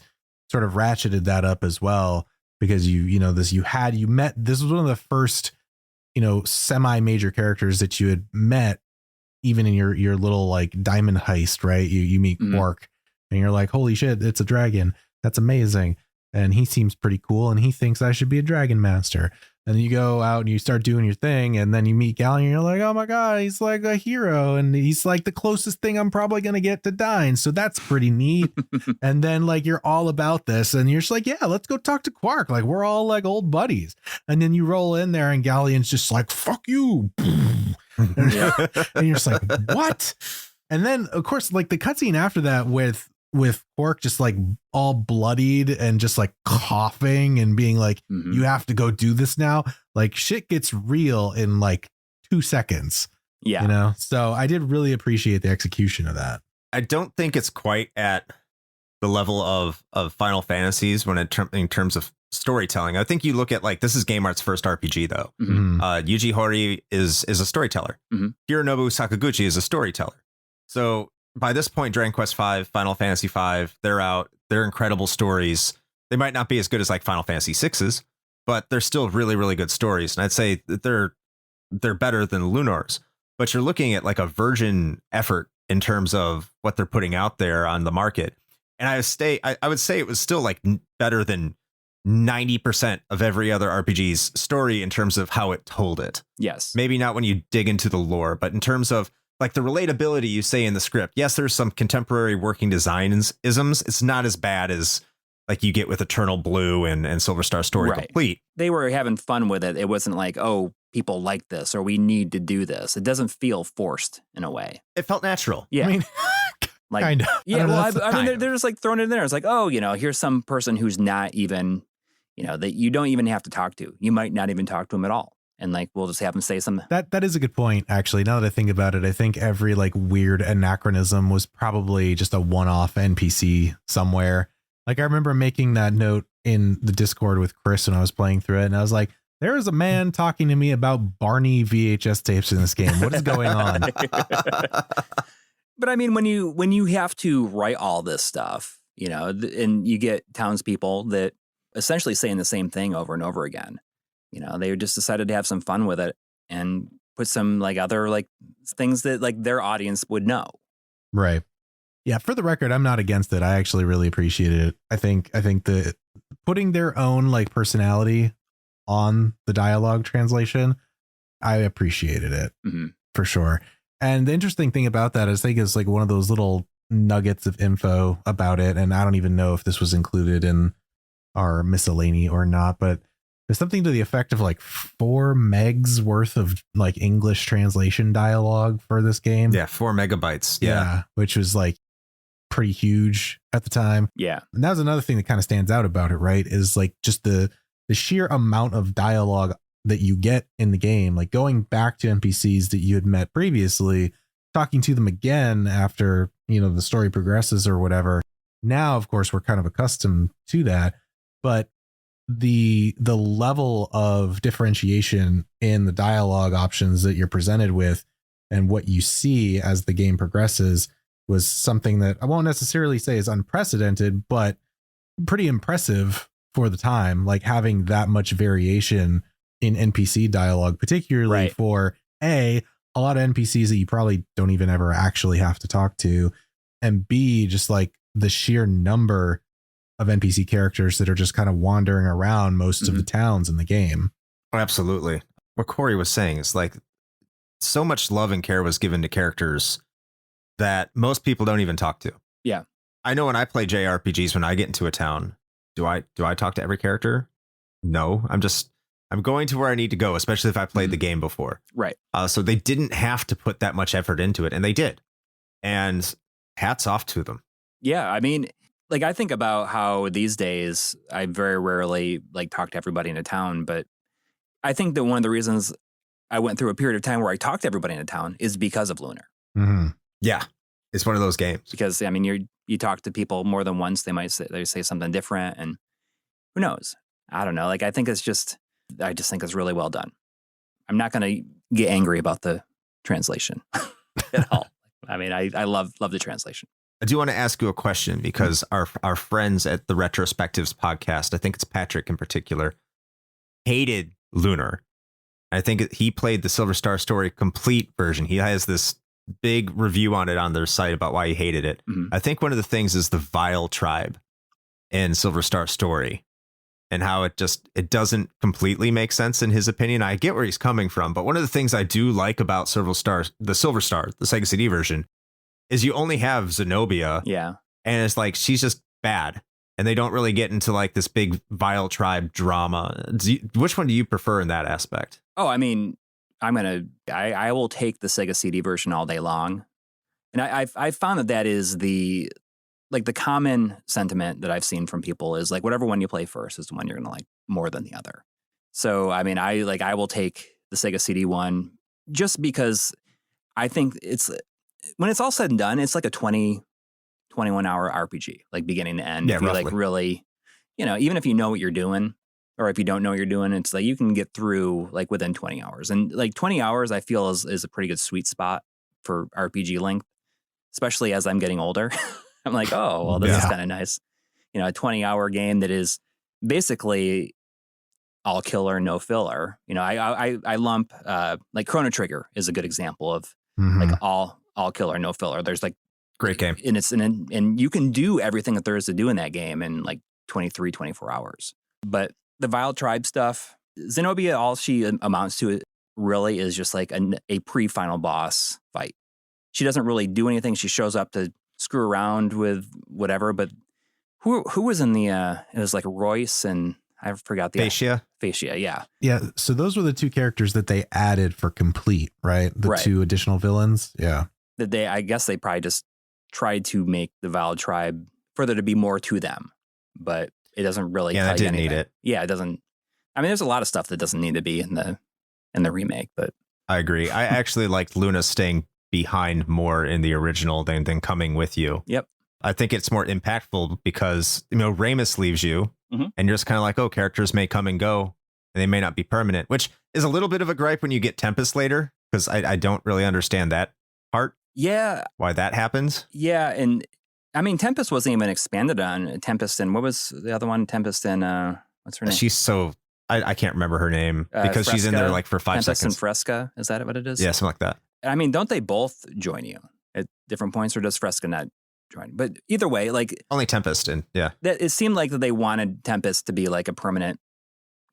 sort of ratcheted that up as well, because this was one of the first, semi-major characters that you had met, even in your little like diamond heist, right? You meet Quark and you're like, holy shit, it's a dragon. That's amazing. And he seems pretty cool, and he thinks I should be a Dragon Master. And you go out and you start doing your thing, and then you meet Galleon, and you're like, oh my God, he's like a hero, and he's like the closest thing I'm probably going to get to dying. So that's pretty neat. And then like you're all about this, and you're just like, yeah, let's go talk to Quark. Like we're all like old buddies. And then you roll in there, and Galleon's just like, fuck you. And you're just like, what? And then of course, like the cutscene after that with Quark just like all bloodied and just like coughing and being like, you have to go do this now. Like shit gets real in like 2 seconds. Yeah. You know, so I did really appreciate the execution of that. I don't think it's quite at the level of Final Fantasies when in terms of storytelling. I think you look at like, this is Game Art's first RPG though. Mhm. Yuji Horii is a storyteller. Mhm. Hironobu Sakaguchi is a storyteller. So by this point, Dragon Quest V, Final Fantasy V, they're out. They're incredible stories. They might not be as good as like Final Fantasy VI's, but they're still really, really good stories. And I'd say that they're better than Lunar's. But you're looking at like a virgin effort in terms of what they're putting out there on the market. And I would say it was still like better than 90% of every other RPG's story in terms of how it told it. Yes. Maybe not when you dig into the lore, but in terms of like the relatability you say in the script. Yes, there's some contemporary working design isms. It's not as bad as like you get with Eternal Blue and Silver Star Story Right. Complete. They were having fun with it. It wasn't like, oh, people like this or we need to do this. It doesn't feel forced in a way. It felt natural. Yeah. I mean, like, kind of. yeah. Well, I mean, kind they're just like throwing it in there. It's like, oh, you know, here's some person who's not even, you know, that you don't even have to talk to. You might not even talk to him at all. And like, we'll just have him say something. That is a good point, actually. Now that I think about it, I think every like weird anachronism was probably just a one-off NPC somewhere. Like I remember making that note in the Discord with Chris when I was playing through it, and I was like, there is a man talking to me about Barney VHS tapes in this game. What is going on? But I mean, when you have to write all this stuff, you know, and you get townspeople that essentially saying the same thing over and over again, you know, they just decided to have some fun with it and put some like other like things that like their audience would know. Right. Yeah. For the record, I'm not against it. I actually really appreciated it. I think the putting their own like personality on the dialogue translation, I appreciated it for sure. And the interesting thing about that is I think is like one of those little nuggets of info about it. And I don't even know if this was included in our miscellany or not, but there's something to the effect of like 4 megs worth of like English translation dialogue for this game. Yeah, 4 megabytes. Yeah. Which was like pretty huge at the time. Yeah. And that was another thing that kind of stands out about it, right? Is like just the sheer amount of dialogue that you get in the game, like going back to NPCs that you had met previously, talking to them again after, you know, the story progresses or whatever. Now, of course, we're kind of accustomed to that, but the level of differentiation in the dialogue options that you're presented with and what you see as the game progresses was something that I won't necessarily say is unprecedented, but pretty impressive for the time, like having that much variation in NPC dialogue, particularly for a lot of NPCs that you probably don't even ever actually have to talk to, and B, just like the sheer number of NPC characters that are just kind of wandering around most of the towns in the game. Absolutely. What Coury was saying is like so much love and care was given to characters that most people don't even talk to. Yeah. I know when I play JRPGs, when I get into a town, do I talk to every character? No, I'm going to where I need to go, especially if I played the game before. Right. So they didn't have to put that much effort into it, and they did. And hats off to them. Yeah. I mean, like I think about how these days I very rarely like talk to everybody in a town, but I think that one of the reasons I went through a period of time where I talked to everybody in a town is because of Lunar. Mm-hmm. Yeah. It's one of those games. Because I mean, you talk to people more than once, they say something different, and who knows? I don't know. Like I just think it's really well done. I'm not going to get angry about the translation at all. I mean, I love the translation. I do want to ask you a question because our friends at the Retrospectives podcast, I think it's Patrick in particular, hated Lunar. I think he played the Silver Star Story Complete version. He has this big review on it on their site about why he hated it. I think one of the things is the Vile Tribe in Silver Star Story and how it doesn't completely make sense in his opinion. I get where he's coming from, but one of the things I do like about the Silver Star, the Sega CD version, is you only have Zenobia. Yeah. And it's like she's just bad. And they don't really get into like this big Vile Tribe drama. Which one do you prefer in that aspect? Oh, I mean, I will take the Sega CD version all day long. And I found that is the common sentiment that I've seen from people is like whatever one you play first is the one you're going to like more than the other. So, I mean, I will take the Sega CD one just because I think when it's all said and done, it's like a 20, 21 hour RPG, like beginning to end. Yeah, if you roughly. like really, even if you know what you're doing, or if you don't know what you're doing, it's like you can get through like within 20 hours. And like 20 hours, I feel is a pretty good sweet spot for RPG length, especially as I'm getting older. I'm like, oh, well, this is kind of nice. A 20-hour game that is basically all killer, no filler. I lump like Chrono Trigger is a good example of like all killer, no filler. There's like Great game. And you can do everything that there is to do in that game in like 23, 24 hours. But the Vile Tribe stuff, Zenobia, all she amounts to really is just like a pre-final boss fight. She doesn't really do anything. She shows up to screw around with whatever. But who was in the? It was like Royce and I forgot the Fascia, yeah. Yeah. So those were the two characters that they added for complete, right? The two additional villains. Yeah. That I guess they probably just tried to make the Vile Tribe for there to be more to them, but it doesn't really. Yeah, tell that you didn't anything. need it. Yeah, it doesn't. I mean, there's a lot of stuff that doesn't need to be in the remake, but I agree. I actually liked Luna staying behind more in the original than coming with you. Yep. I think it's more impactful because, Ramus leaves you and you're just kind of like, oh, characters may come and go and they may not be permanent, which is a little bit of a gripe when you get Tempest later, because I don't really understand that part. Yeah. Why that happens. Yeah. And I mean, Tempest wasn't even expanded on. Tempest and what was the other one? Tempest and what's her name? She's so, I can't remember her name because she's in there like for 5 Tempest seconds. and Fresca. Is that what it is? Yeah, something like that. I mean, don't they both join you at different points, or does Fresca not join? But either way, like only Tempest, and it seemed like that they wanted Tempest to be like a permanent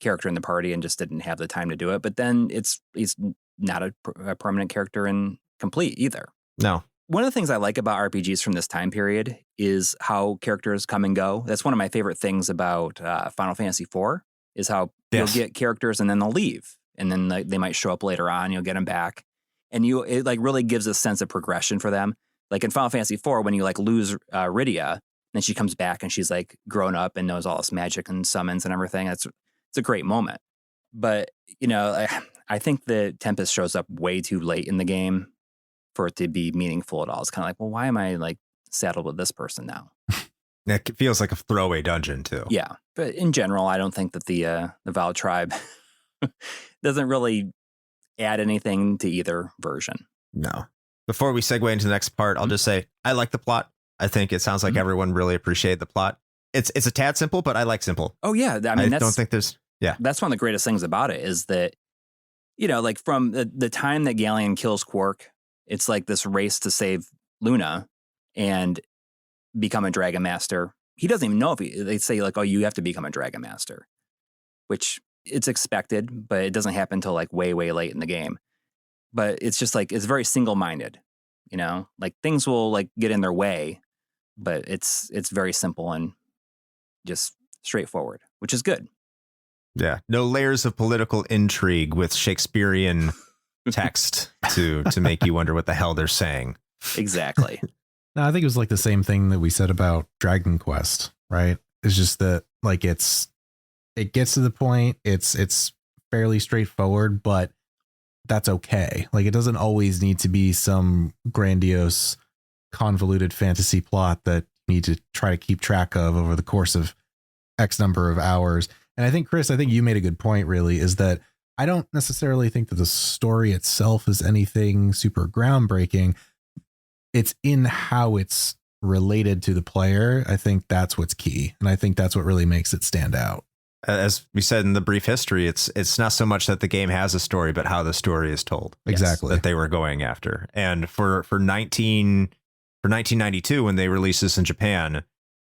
character in the party and just didn't have the time to do it. But then he's not a permanent character in Complete either. No. One of the things I like about RPGs from this time period is how characters come and go. That's one of my favorite things about Final Fantasy IV is how you'll get characters and then they'll leave, and then they might show up later on. You'll get them back, and it like really gives a sense of progression for them. Like in Final Fantasy IV, when you like lose Rydia, then she comes back and she's like grown up and knows all this magic and summons and everything. It's a great moment. But I think that Tempest shows up way too late in the game for it to be meaningful at all. It's kind of like, well, why am I like saddled with this person now? It feels like a throwaway dungeon too. Yeah, but in general, I don't think that the Vile Tribe doesn't really add anything to either version. No. Before we segue into the next part, I'll just say I like the plot. I think it sounds like everyone really appreciated the plot. It's a tad simple, but I like simple. Oh yeah, I mean, don't think there's that's one of the greatest things about it is that like from the time that Galleon kills Quark, it's like this race to save Luna and become a Dragon Master. He doesn't even know if they say like, oh, you have to become a Dragon Master, which it's expected, but it doesn't happen until like way, way late in the game. But it's just like, it's very single-minded, like things will like get in their way, but it's very simple and just straightforward, which is good. Yeah. No layers of political intrigue with Shakespearean text to make you wonder what the hell they're saying. Exactly. No, I think it was like the same thing that we said about Dragon Quest, right? It's just that like it gets to the point. It's fairly straightforward, but that's okay. Like it doesn't always need to be some grandiose, convoluted fantasy plot that you need to try to keep track of over the course of X number of hours. And I think, Chris, you made a good point, really, is that I don't necessarily think that the story itself is anything super groundbreaking. It's in how it's related to the player. I think that's what's key. And I think that's what really makes it stand out. As we said in the brief history, it's not so much that the game has a story, but how the story is told. Exactly. That they were going after. And for 1992, when they released this in Japan,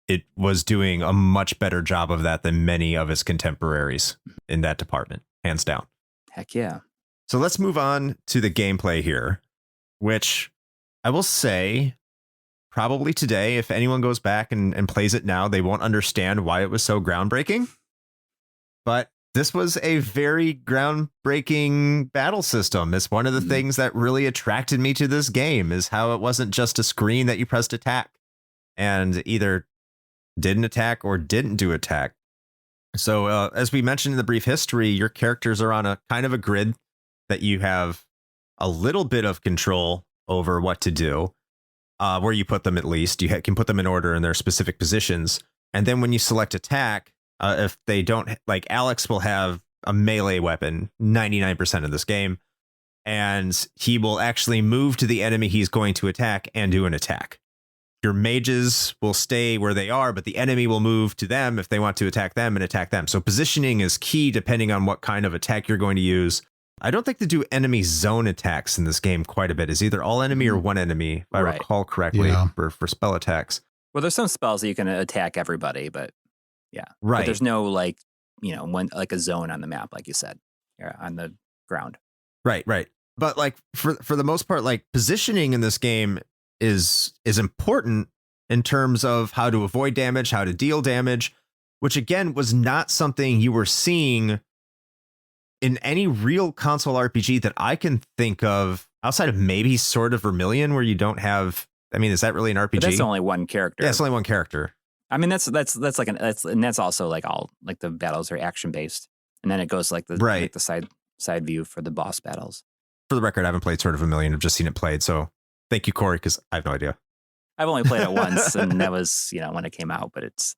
it was doing a much better job of that than many of its contemporaries in that department, hands down. Heck yeah. So let's move on to the gameplay here, which I will say probably today, if anyone goes back and plays it now, they won't understand why it was so groundbreaking. But this was a very groundbreaking battle system. It's one of the things that really attracted me to this game, is how it wasn't just a screen that you pressed attack and either didn't attack or didn't do attack. So as we mentioned in the brief history, your characters are on a kind of a grid that you have a little bit of control over what to do, where you put them at least. You can put them in order in their specific positions. And then when you select attack, if they don't, like Alex will have a melee weapon 99% of this game, and he will actually move to the enemy he's going to attack and do an attack. Your mages will stay where they are, but the enemy will move to them if they want to attack them and attack them. So positioning is key depending on what kind of attack you're going to use. I don't think they do enemy zone attacks in this game quite a bit. It's either all enemy or one enemy, if I recall correctly, for spell attacks. Well, there's some spells that you can attack everybody, but yeah. Right. But there's no like, one like a zone on the map, like you said, on the ground. Right. But like for the most part, like positioning in this game is important in terms of how to avoid damage, how to deal damage, which again was not something you were seeing in any real console RPG that I can think of outside of maybe Sword of Vermilion, where you don't have. I mean, is that really an RPG? But that's only one character. Yeah, it's only one character. I mean, that's like and that's also like all like the battles are action based, and then it goes like the side view for the boss battles. For the record, I haven't played Sword of Vermilion. I've just seen it played. So thank you, Corey, because I have no idea. I've only played it once, and that was when it came out. But it's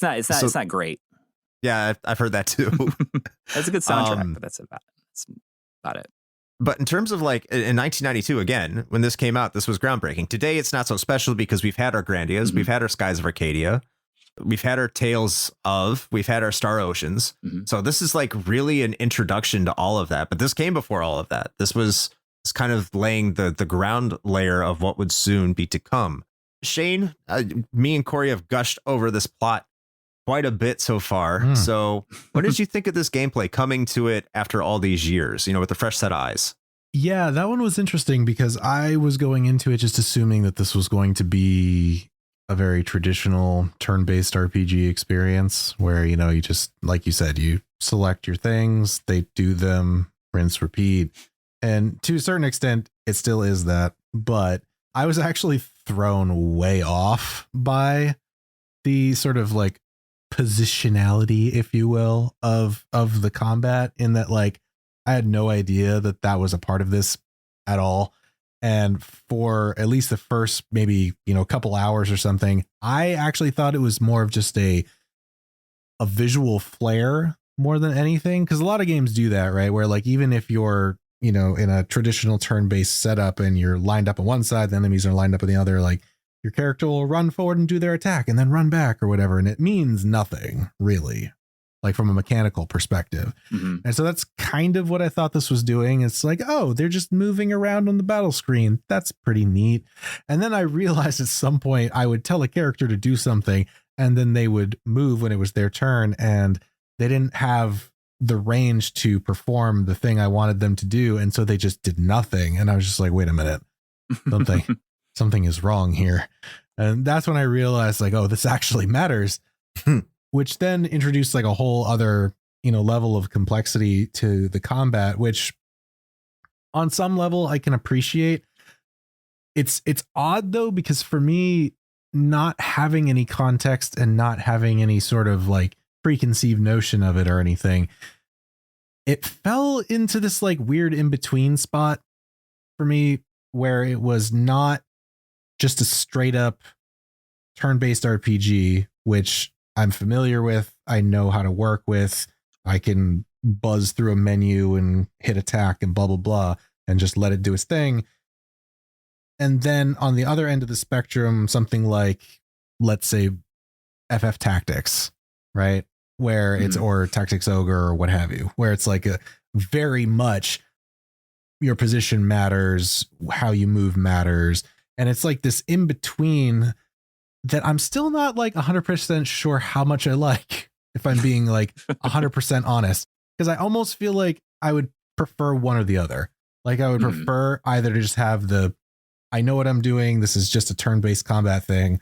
not great. Yeah, I've heard that too. It's a good soundtrack, but that's about it. But in terms of like in 1992, again, when this came out, this was groundbreaking. Today, it's not so special because we've had our Grandias, we've had our Skies of Arcadia, we've had our Tales of, we've had our Star Oceans. So this is like really an introduction to all of that. But this came before all of that. This was kind of laying the ground layer of what would soon be to come. Shane, me and Corey have gushed over this plot quite a bit so far. So what did you think of this gameplay coming to it after all these years, with a fresh set of eyes? Yeah, that one was interesting because I was going into it just assuming that this was going to be a very traditional turn-based RPG experience where, you just, like you said, you select your things, they do them, rinse, repeat. And to a certain extent, it still is that. But I was actually thrown way off by the sort of like positionality, if you will, of the combat, in that like I had no idea that was a part of this at all. And for at least the first maybe couple hours or something, I actually thought it was more of just a visual flair more than anything, because a lot of games do that, right? Where like even if you're in a traditional turn-based setup and you're lined up on one side, the enemies are lined up on the other, like your character will run forward and do their attack and then run back or whatever. And it means nothing really, like from a mechanical perspective. And so that's kind of what I thought this was doing. It's like, oh, they're just moving around on the battle screen. That's pretty neat. And then I realized at some point I would tell a character to do something and then they would move when it was their turn, and they didn't have the range to perform the thing I wanted them to do. And so they just did nothing. And I was just like, wait a minute, something is wrong here. And that's when I realized like, oh, this actually matters, which then introduced like a whole other, level of complexity to the combat, which on some level I can appreciate. It's odd though, because for me, not having any context and not having any sort of like preconceived notion of it or anything, it fell into this like weird in-between spot for me, where it was not just a straight up turn-based RPG, which I'm familiar with, I know how to work with, I can buzz through a menu and hit attack and blah blah blah and just let it do its thing. And then on the other end of the spectrum, something like, let's say, FF Tactics, right? Where it's, or Tactics Ogre or what have you, where it's like a very much your position matters, how you move matters. And it's like this in between that I'm still not like 100% sure how much I like, if I'm being like 100% honest, because I almost feel like I would prefer one or the other. Like I would prefer either to just have I know what I'm doing, this is just a turn-based combat thing,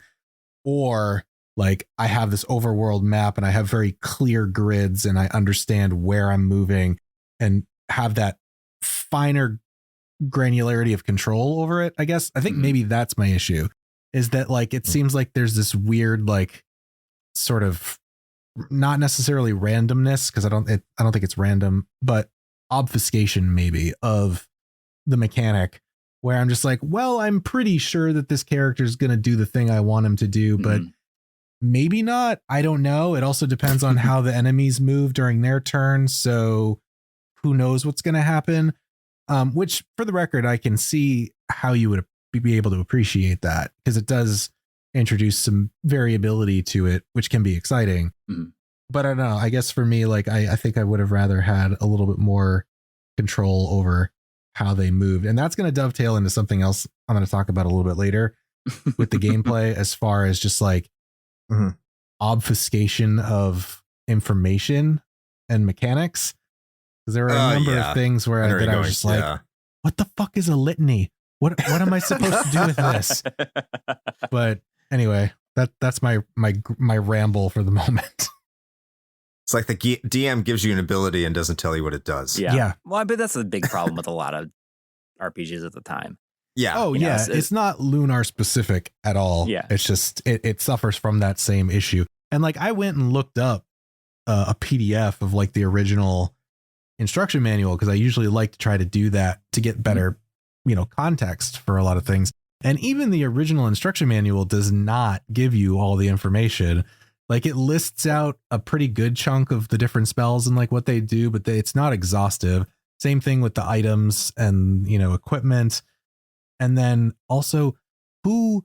or like I have this overworld map and I have very clear grids and I understand where I'm moving and have that finer granularity of control over it. I guess I think maybe that's my issue, is that like it seems like there's this weird like sort of not necessarily randomness, because I don't think it's random, but obfuscation maybe of the mechanic where I'm just like, well, I'm pretty sure that this character is going to do the thing I want him to do, but maybe not. I don't know. It also depends on how the enemies move during their turn. So who knows what's going to happen? Which, for the record, I can see how you would be able to appreciate that, because it does introduce some variability to it, which can be exciting. But I don't know. I guess for me, like, I think I would have rather had a little bit more control over how they moved. And that's going to dovetail into something else I'm going to talk about a little bit later with the gameplay, as far as just like obfuscation of information and mechanics. Because there are a number of things where I was just like, what the fuck is a litany? What am I supposed to do with this? But anyway, that's my ramble for the moment. It's like the DM gives you an ability and doesn't tell you what it does. Yeah. Well, but that's a big problem with a lot of RPGs at the time. Yeah. Oh, yeah. It's not Lunar specific at all. Yeah. It's just it suffers from that same issue. And like, I went and looked up a PDF of like the original instruction manual, because I usually like to try to do that to get better, context for a lot of things. And even the original instruction manual does not give you all the information. Like, it lists out a pretty good chunk of the different spells and like what they do, but it's not exhaustive. Same thing with the items and, equipment. And then also who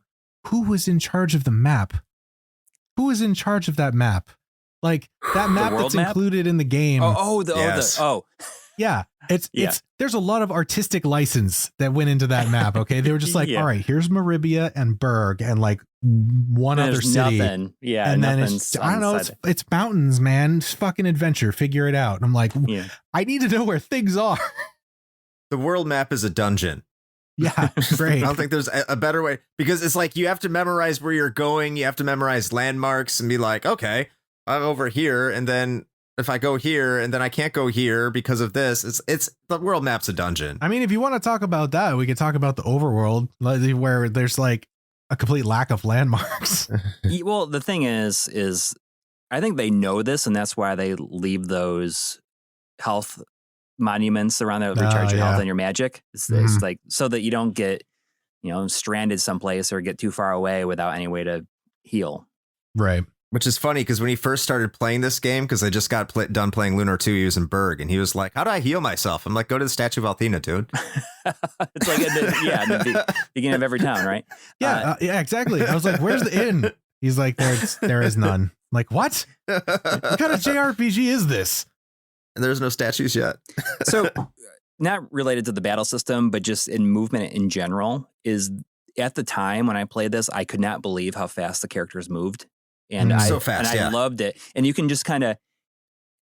was in charge of the map? Who is in charge of that map? Like, that map that's included in the game. Yeah. It's there's a lot of artistic license that went into that map. Okay. They were just like, all right, here's Maribia and Berg and like one other city. Nothing. Yeah. And then it's, I don't know, it's mountains, man. It's fucking adventure. Figure it out. And I'm like, I need to know where things are. The world map is a dungeon. Yeah. Great. I don't think there's a better way, because it's like, you have to memorize where you're going. You have to memorize landmarks and be like, okay, I'm over here. And then if I go here and then I can't go here because of this, it's the world map's a dungeon. I mean, if you want to talk about that, we could talk about the overworld, where there's like a complete lack of landmarks. Well, the thing is I think they know this, and that's why they leave those health monuments around there that recharge your health and your magic. It's like so that you don't get, stranded someplace or get too far away without any way to heal. Right. Which is funny, because when he first started playing this game, because I just got done playing Lunar 2, he was in Berg, and he was like, how do I heal myself? I'm like, go to the Statue of Althena, dude. It's like, in the beginning of every town, right? Yeah, exactly. I was like, where's the inn? He's like, there is none. I'm like, what? What kind of JRPG is this? And there's no statues yet. So, not related to the battle system, but just in movement in general, is at the time when I played this, I could not believe how fast the characters moved. And I loved it. And you can just kind of,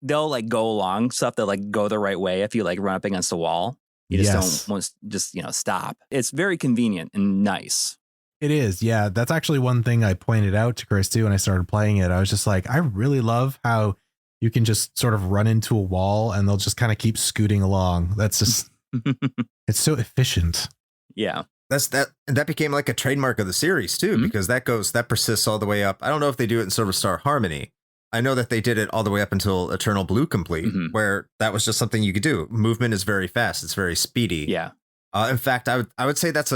they'll like go along stuff that like go the right way. If you like run up against a wall, you just don't want to just, stop. It's very convenient and nice. It is. Yeah. That's actually one thing I pointed out to Chris too when I started playing it. I was just like, I really love how you can just sort of run into a wall and they'll just kind of keep scooting along. That's just, it's so efficient. Yeah. That became like a trademark of the series too, because that persists all the way up. I don't know if they do it in Silver Star Harmony. I know that they did it all the way up until Eternal Blue Complete, where that was just something you could do. Movement is very fast. It's very speedy. Yeah. In fact, I would say that's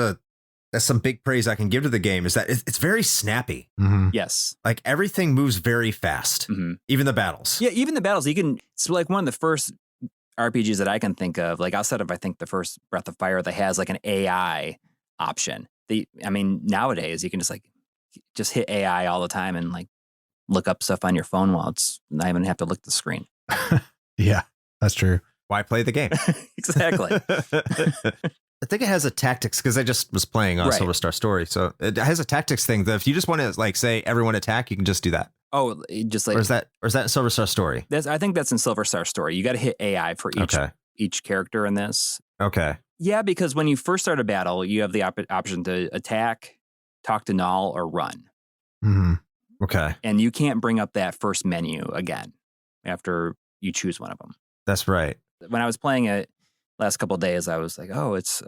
some big praise I can give to the game, is that it's very snappy. Yes. Like, everything moves very fast. Even the battles. Yeah. Even the battles, it's like one of the first RPGs that I can think of, like outside of, I think, the first Breath of Fire, that has like an AI option. Nowadays you can just hit AI all the time and like look up stuff on your phone while it's not even have to look at the screen. Yeah, that's true. Why play the game? Exactly. I think it has a tactics, because I just was playing on Silver Star Story, so it has a tactics thing that if you just want to like say everyone attack, you can just do that. Oh, just like, or is that in Silver Star Story? I think that's in Silver Star Story. You got to hit AI for each character in this. Okay. Yeah, because when you first start a battle, you have the option to attack, talk to Null, or run. Okay. And you can't bring up that first menu again after you choose one of them. That's right. When I was playing it last couple of days, I was like, oh, it's.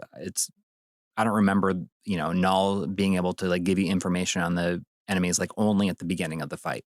I don't remember, Null being able to like give you information on the enemies like only at the beginning of the fight.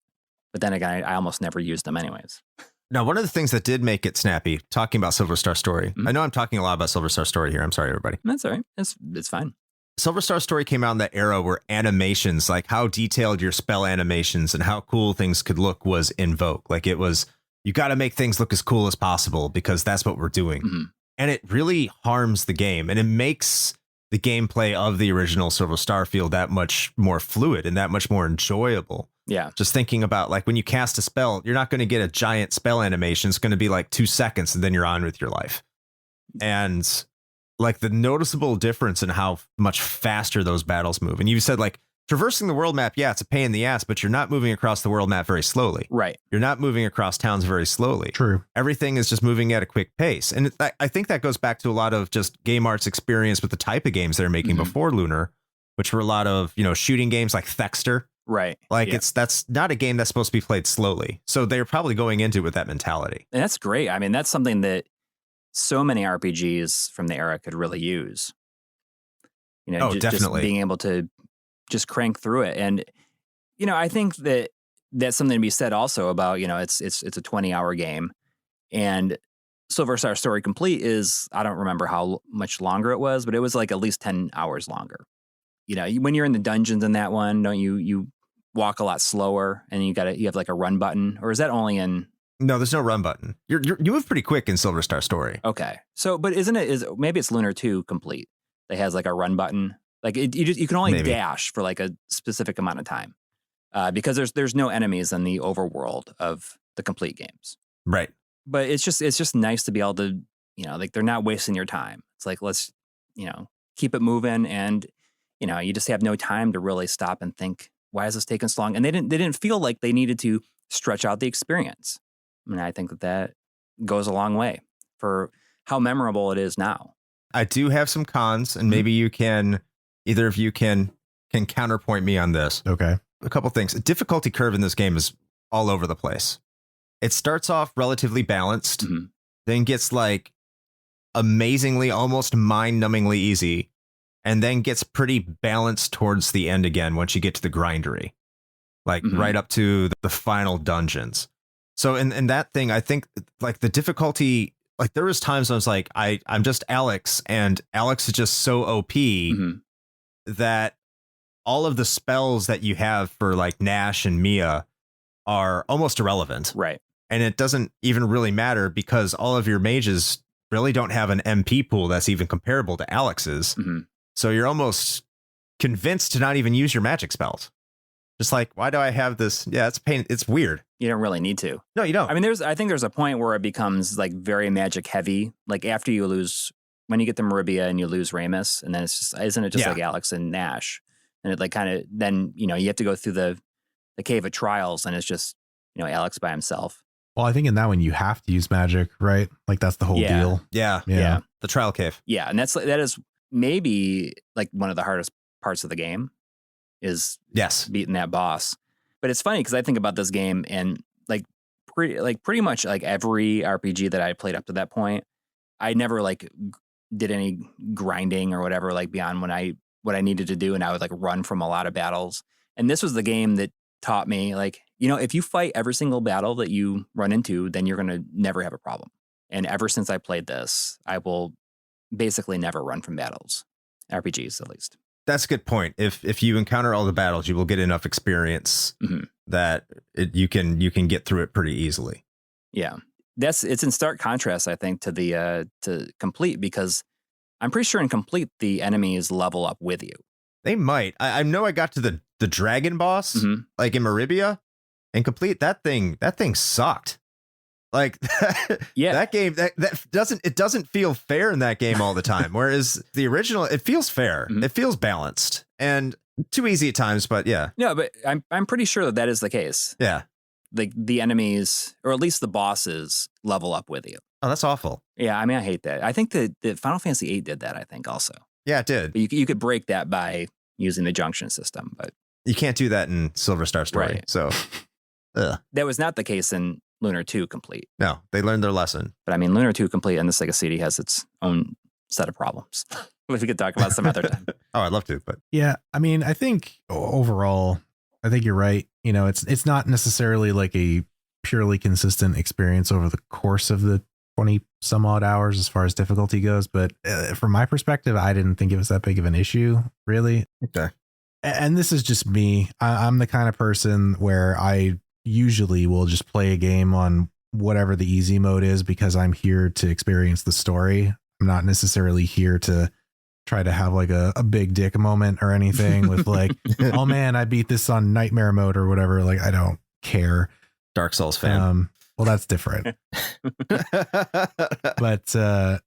But then again, I almost never used them anyways. Now, one of the things that did make it snappy, talking about Silver Star Story. Mhm. I know I'm talking a lot about Silver Star Story here. I'm sorry, everybody. That's all right. It's fine. Silver Star Story came out in that era where animations, like how detailed your spell animations and how cool things could look, was in vogue. Like it was, you got to make things look as cool as possible because that's what we're doing. Mhm. And it really harms the game, and it makes the gameplay of the original Silver Star feel that much more fluid and that much more enjoyable. Yeah. Just thinking about like when you cast a spell, you're not going to get a giant spell animation. It's going to be like 2 seconds and then you're on with your life. And like the noticeable difference in how much faster those battles move. And you said like traversing the world map. Yeah, it's a pain in the ass, but you're not moving across the world map very slowly. Right. You're not moving across towns very slowly. True. Everything is just moving at a quick pace. And I think that goes back to a lot of just Game Art's experience with the type of games they're making Mhm. before Lunar, which were a lot of, shooting games like Thexter. Right. Like Yeah. that's not a game that's supposed to be played slowly. So they're probably going into it with that mentality. And that's great. I mean, that's something that so many RPGs from the era could really use. Oh, definitely. Just being able to just crank through it. And, I think that that's something to be said also about, it's a 20-hour game. And Silver Star Story Complete is, I don't remember how much longer it was, but it was like at least 10 hours longer. When you're in the dungeons in that one, don't you walk a lot slower and you have like a run button, or is that only in? No, there's no run button. You move pretty quick in Silver Star Story. Okay. So, but maybe it's Lunar 2 Complete that has like a run button. Like you can only Maybe. dash for like a specific amount of time because there's no enemies in the overworld of the Complete games. Right. But it's just nice to be able to, like they're not wasting your time. It's like, let's, keep it moving. And, you just have no time to really stop and think, why is this taking so long? And they didn't feel like they needed to stretch out the experience. I mean, I think that goes a long way for how memorable it is now. I do have some cons, and maybe either of you can counterpoint me on this. Okay. A couple things. Difficulty curve in this game is all over the place. It starts off relatively balanced, Mhm. then gets like amazingly, almost mind-numbingly easy, and then gets pretty balanced towards the end again once you get to the grindery, like Mhm. right up to the final dungeons. So in that thing, I think like the difficulty, like there was times I was like, I'm just Alex, and Alex is just so OP Mhm. that all of the spells that you have for like Nash and Mia are almost irrelevant. Right. And it doesn't even really matter because all of your mages really don't have an MP pool that's even comparable to Alex's. Mhm. So you're almost convinced to not even use your magic spells. Just like, why do I have this? Yeah, it's pain. It's weird. You don't really need to. No, you don't. I mean, I think there's a point where it becomes like very magic heavy. Like after you lose, when you get to Maribia and you lose Ramus, and then isn't it just Yeah. like Alex and Nash? And it like kind of, then, you have to go through the Cave of Trials, and it's just, Alex by himself. Well, I think in that one you have to use magic, right? Like that's the whole Yeah. deal. yeah. Yeah. The trial cave. Yeah. And that is maybe like one of the hardest parts of the game is Yes. beating that boss. But it's funny because I think about this game and pretty much like every RPG that I played up to that point, I never like did any grinding or whatever, like beyond what I needed to do. And I would like run from a lot of battles. And this was the game that taught me like, if you fight every single battle that you run into, then you're going to never have a problem. And ever since I played this, I will basically never run from battles, RPGs at least. That's a good point. If you encounter all the battles, you will get enough experience Mhm. that you can get through it pretty easily. Yeah, it's in stark contrast, I think, to the to Complete, because I'm pretty sure in Complete the enemies level up with you. They might. I know I got to the dragon boss, Mhm. like in Maribia, and Complete that thing sucked. Like Yeah. that game that doesn't feel fair in that game all the time. Whereas the original, it feels fair. Mhm. It feels balanced and too easy at times, but yeah. No, but I'm pretty sure that is the case. Yeah. Like the enemies, or at least the bosses, level up with you. Oh, that's awful. Yeah, I mean, I hate that. I think that Final Fantasy VIII did that, I think, also. Yeah, it did. But you could break that by using the junction system, but You can't do that in Silver Star Story. Right. So that was not the case in Lunar 2 Complete. no, they learned their lesson. But I mean, Lunar 2 Complete and the Sega CD has its own set of problems. We could talk about some other time. Oh, I'd love to, but Yeah, I mean, I think overall, I think you're right. It's not necessarily like a purely consistent experience over the course of the 20 some odd hours as far as difficulty goes. But from my perspective, I didn't think it was that big of an issue, really. Okay. And this is just me. I'm the kind of person where I usually will just play a game on whatever the easy mode is because I'm here to experience the story. I'm not necessarily here to try to have like a big dick moment or anything with like, oh man, I beat this on nightmare mode or whatever. Like, I don't care. Dark Souls fan. Well, that's different. But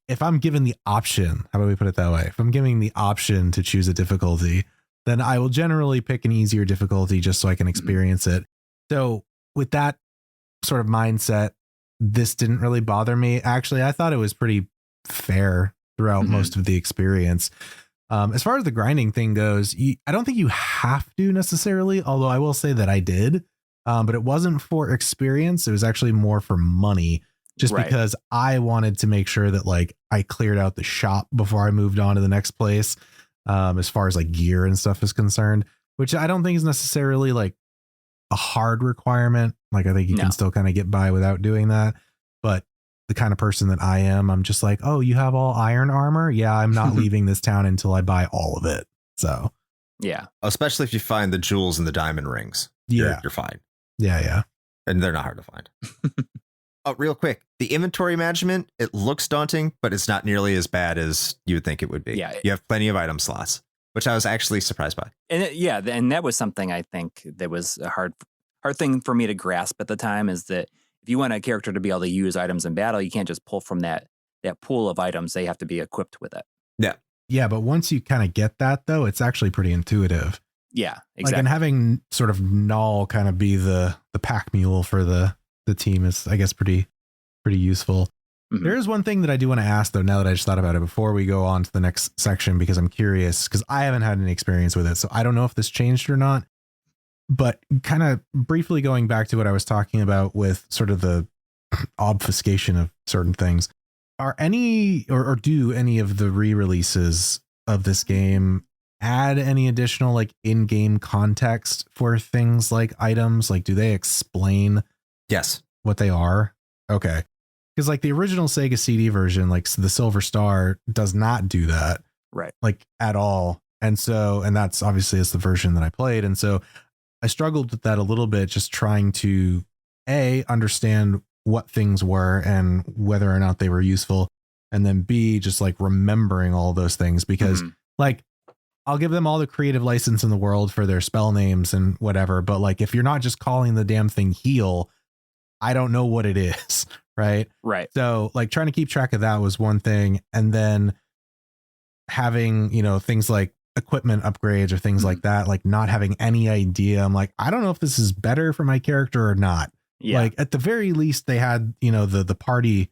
if I'm given the option, how about we put it that way? If I'm giving the option to choose a difficulty, then I will generally pick an easier difficulty just so I can experience it. So with that sort of mindset, this didn't really bother me. Actually, I thought it was pretty fair throughout most of the experience. As far as the grinding thing goes, I don't think you have to necessarily, although I will say that I did. But it wasn't for experience. It was actually more for money, just because I wanted to make sure that like I cleared out the shop before I moved on to the next place. As far as like gear and stuff is concerned, which I don't think is necessarily like a hard requirement. Like I think you can still kind of get by without doing that. But the kind of person that I am, I'm just like, oh, you have all iron armor? Yeah, I'm not leaving this town until I buy all of it. So yeah, especially if you find the jewels and the diamond rings. You're fine. Yeah. And they're not hard to find. Oh, real quick, the inventory management, it looks daunting, but it's not nearly as bad as you would think it would be. Yeah. You have plenty of item slots, which I was actually surprised by. And and that was something I think that was a hard thing for me to grasp at the time, is that if you want a character to be able to use items in battle, you can't just pull from that pool of items. They have to be equipped with it. Yeah. Yeah, but once you kind of get that, though, it's actually pretty intuitive. Yeah, exactly. Like, and having sort of Null kind of be the pack mule for the team is, I guess, pretty useful. Mm-hmm. There is one thing that I do want to ask, though, now that I just thought about it before we go on to the next section, because I'm curious, because I haven't had any experience with it. So I don't know if this changed or not. But kind of briefly going back to what I was talking about with sort of the obfuscation of certain things, are any or do any of the re-releases of this game add any additional like in-game context for things like items? Like, do they explain what they are? Okay. Because like the original Sega CD version, like the Silver Star does not do that. Right. Like at all. And that's obviously is the version that I played. And so I struggled with that a little bit, just trying to understand what things were and whether or not they were useful. And then B, just like remembering all those things, because like, I'll give them all the creative license in the world for their spell names and whatever. But like, if you're not just calling the damn thing heal, I don't know what it is. Right. So like trying to keep track of that was one thing. And then having, things like equipment upgrades or things like that, like not having any idea. I'm like, I don't know if this is better for my character or not. Yeah. Like at the very least they had, the party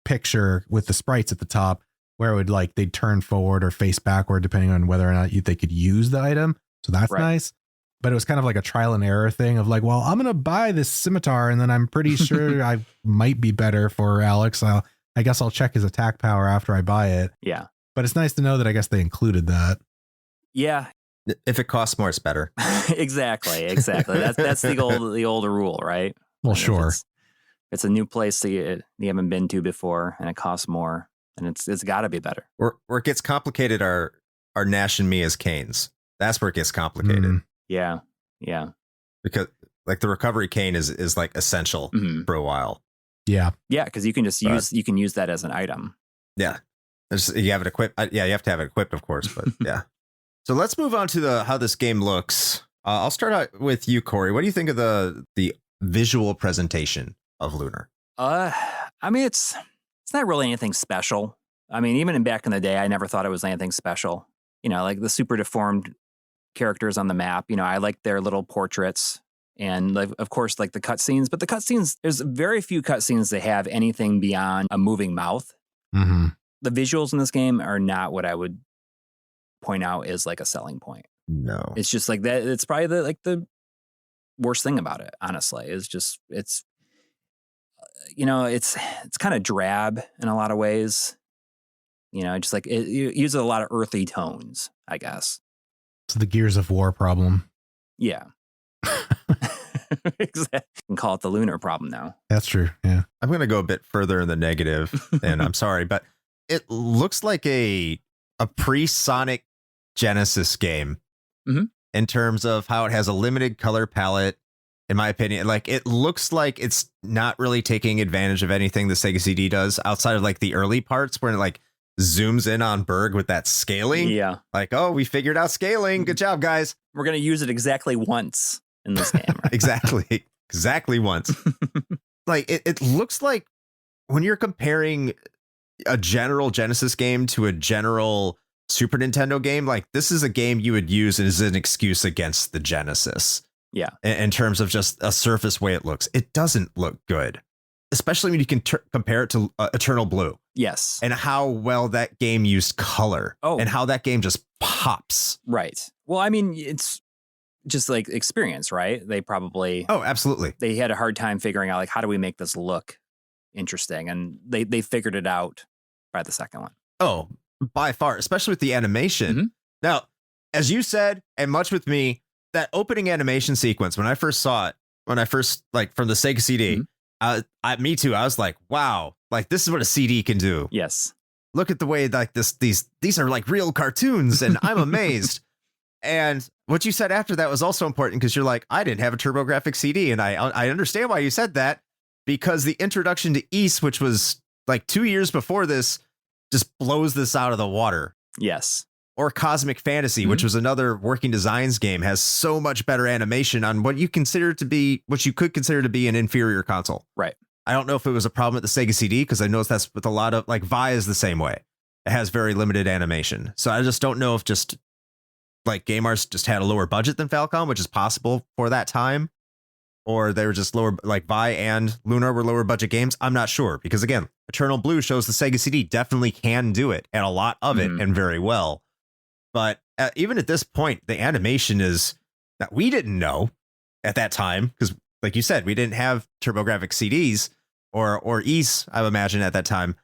picture with the sprites at the top where it would like, they'd turn forward or face backward, depending on whether or not they could use the item. So that's nice. But it was kind of like a trial and error thing of like, well, I'm going to buy this scimitar and then I'm pretty sure I might be better for Alex. I guess I'll check his attack power after I buy it. Yeah. But it's nice to know that I guess they included that. Yeah. If it costs more, it's better. Exactly. That's the older rule, right? Well, sure. It's a new place that you haven't been to before and it costs more, and it's got to be better. Where it gets complicated are Nash and Mia's canes. That's where it gets complicated. Yeah. Because like the recovery cane is like essential for a while. Yeah. Yeah, because you can just use that as an item. Yeah. You have it equipped. You have to have it equipped, of course, but yeah. So let's move on to how this game looks. I'll start out with you, Coury. What do you think of the visual presentation of Lunar? I mean, it's not really anything special. I mean, even back in the day, I never thought it was anything special. Like the super deformed characters on the map. I like their little portraits, and like, of course, like the cutscenes. But the cutscenes, there's very few cutscenes that have anything beyond a moving mouth. Mm-hmm. The visuals in this game are not what I would point out as like a selling point. No, it's just like that. It's probably the worst thing about it. Honestly, it's it's kind of drab in a lot of ways. Just like it uses a lot of earthy tones, I guess. It's the Gears of War problem. Yeah. Exactly. You can call it the Lunar problem now. That's true. Yeah. I'm going to go a bit further in the negative, and I'm sorry, but it looks like a pre-Sonic Genesis game in terms of how it has a limited color palette. In my opinion, like it looks like it's not really taking advantage of anything the Sega CD does outside of like the early parts where it like zooms in on Berg with that scaling. Yeah. Like, oh, we figured out scaling. Good job, guys. We're going to use it exactly once in this game. Right? Exactly once. Like it looks like when you're comparing a general Genesis game to a general Super Nintendo game, like this is a game you would use as an excuse against the Genesis. Yeah. In terms of just a surface way it looks, it doesn't look good, especially when you can compare it to Eternal Blue. Yes. And how well that game used color. Oh. And how that game just pops. Right. Well, I mean, it's just like experience, right? They probably. Oh, absolutely. They had a hard time figuring out like, how do we make this look interesting? And they figured it out by the second one. Oh, by far, especially with the animation. Now, as you said, and much with me, that opening animation sequence, when I first saw it, like from the Sega CD, me too. I was like, wow, like this is what a CD can do. Yes. Look at the way like these are like real cartoons, and I'm amazed. And what you said after that was also important because you're like, I didn't have a TurboGrafx CD, and I understand why you said that because the introduction to Ys, which was like 2 years before this, just blows this out of the water. Yes. Or Cosmic Fantasy, which was another Working Designs game, has so much better animation on what you could consider to be an inferior console. Right. I don't know if it was a problem at the Sega CD because I noticed that's with a lot of like Vi is the same way. It has very limited animation. So I just don't know if just like Game Arts just had a lower budget than Falcom, which is possible for that time, or they were just lower, like Vi and Lunar were lower budget games. I'm not sure because again, Eternal Blue shows the Sega CD definitely can do it and a lot of it and very well. But even at this point, the animation is that we didn't know at that time because, like you said, we didn't have TurboGrafx CDs or Ys, I would imagine at that time.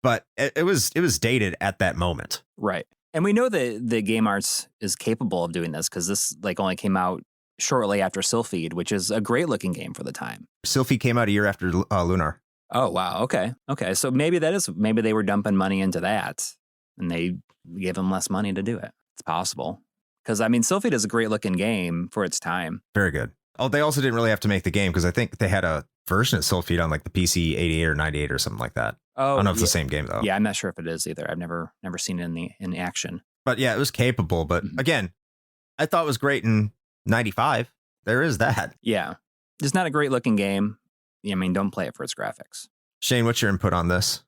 But it was dated at that moment, right? And we know that the Game Arts is capable of doing this because this like only came out shortly after Sylphid, which is a great looking game for the time. Sylphid came out a year after Lunar. Oh wow, okay. So maybe they were dumping money into that, and they gave them less money to do it. It's possible. Because, I mean, Sylphid is a great looking game for its time. Very good. Oh, they also didn't really have to make the game because I think they had a version of Sylphid on like the PC 88 or 98 or something like that. Oh, I don't know if it's the same game, though. Yeah, I'm not sure if it is either. I've never seen it in action. But yeah, it was capable. But again, I thought it was great in 95. There is that. Yeah. It's not a great looking game. I mean, don't play it for its graphics. Shane, what's your input on this?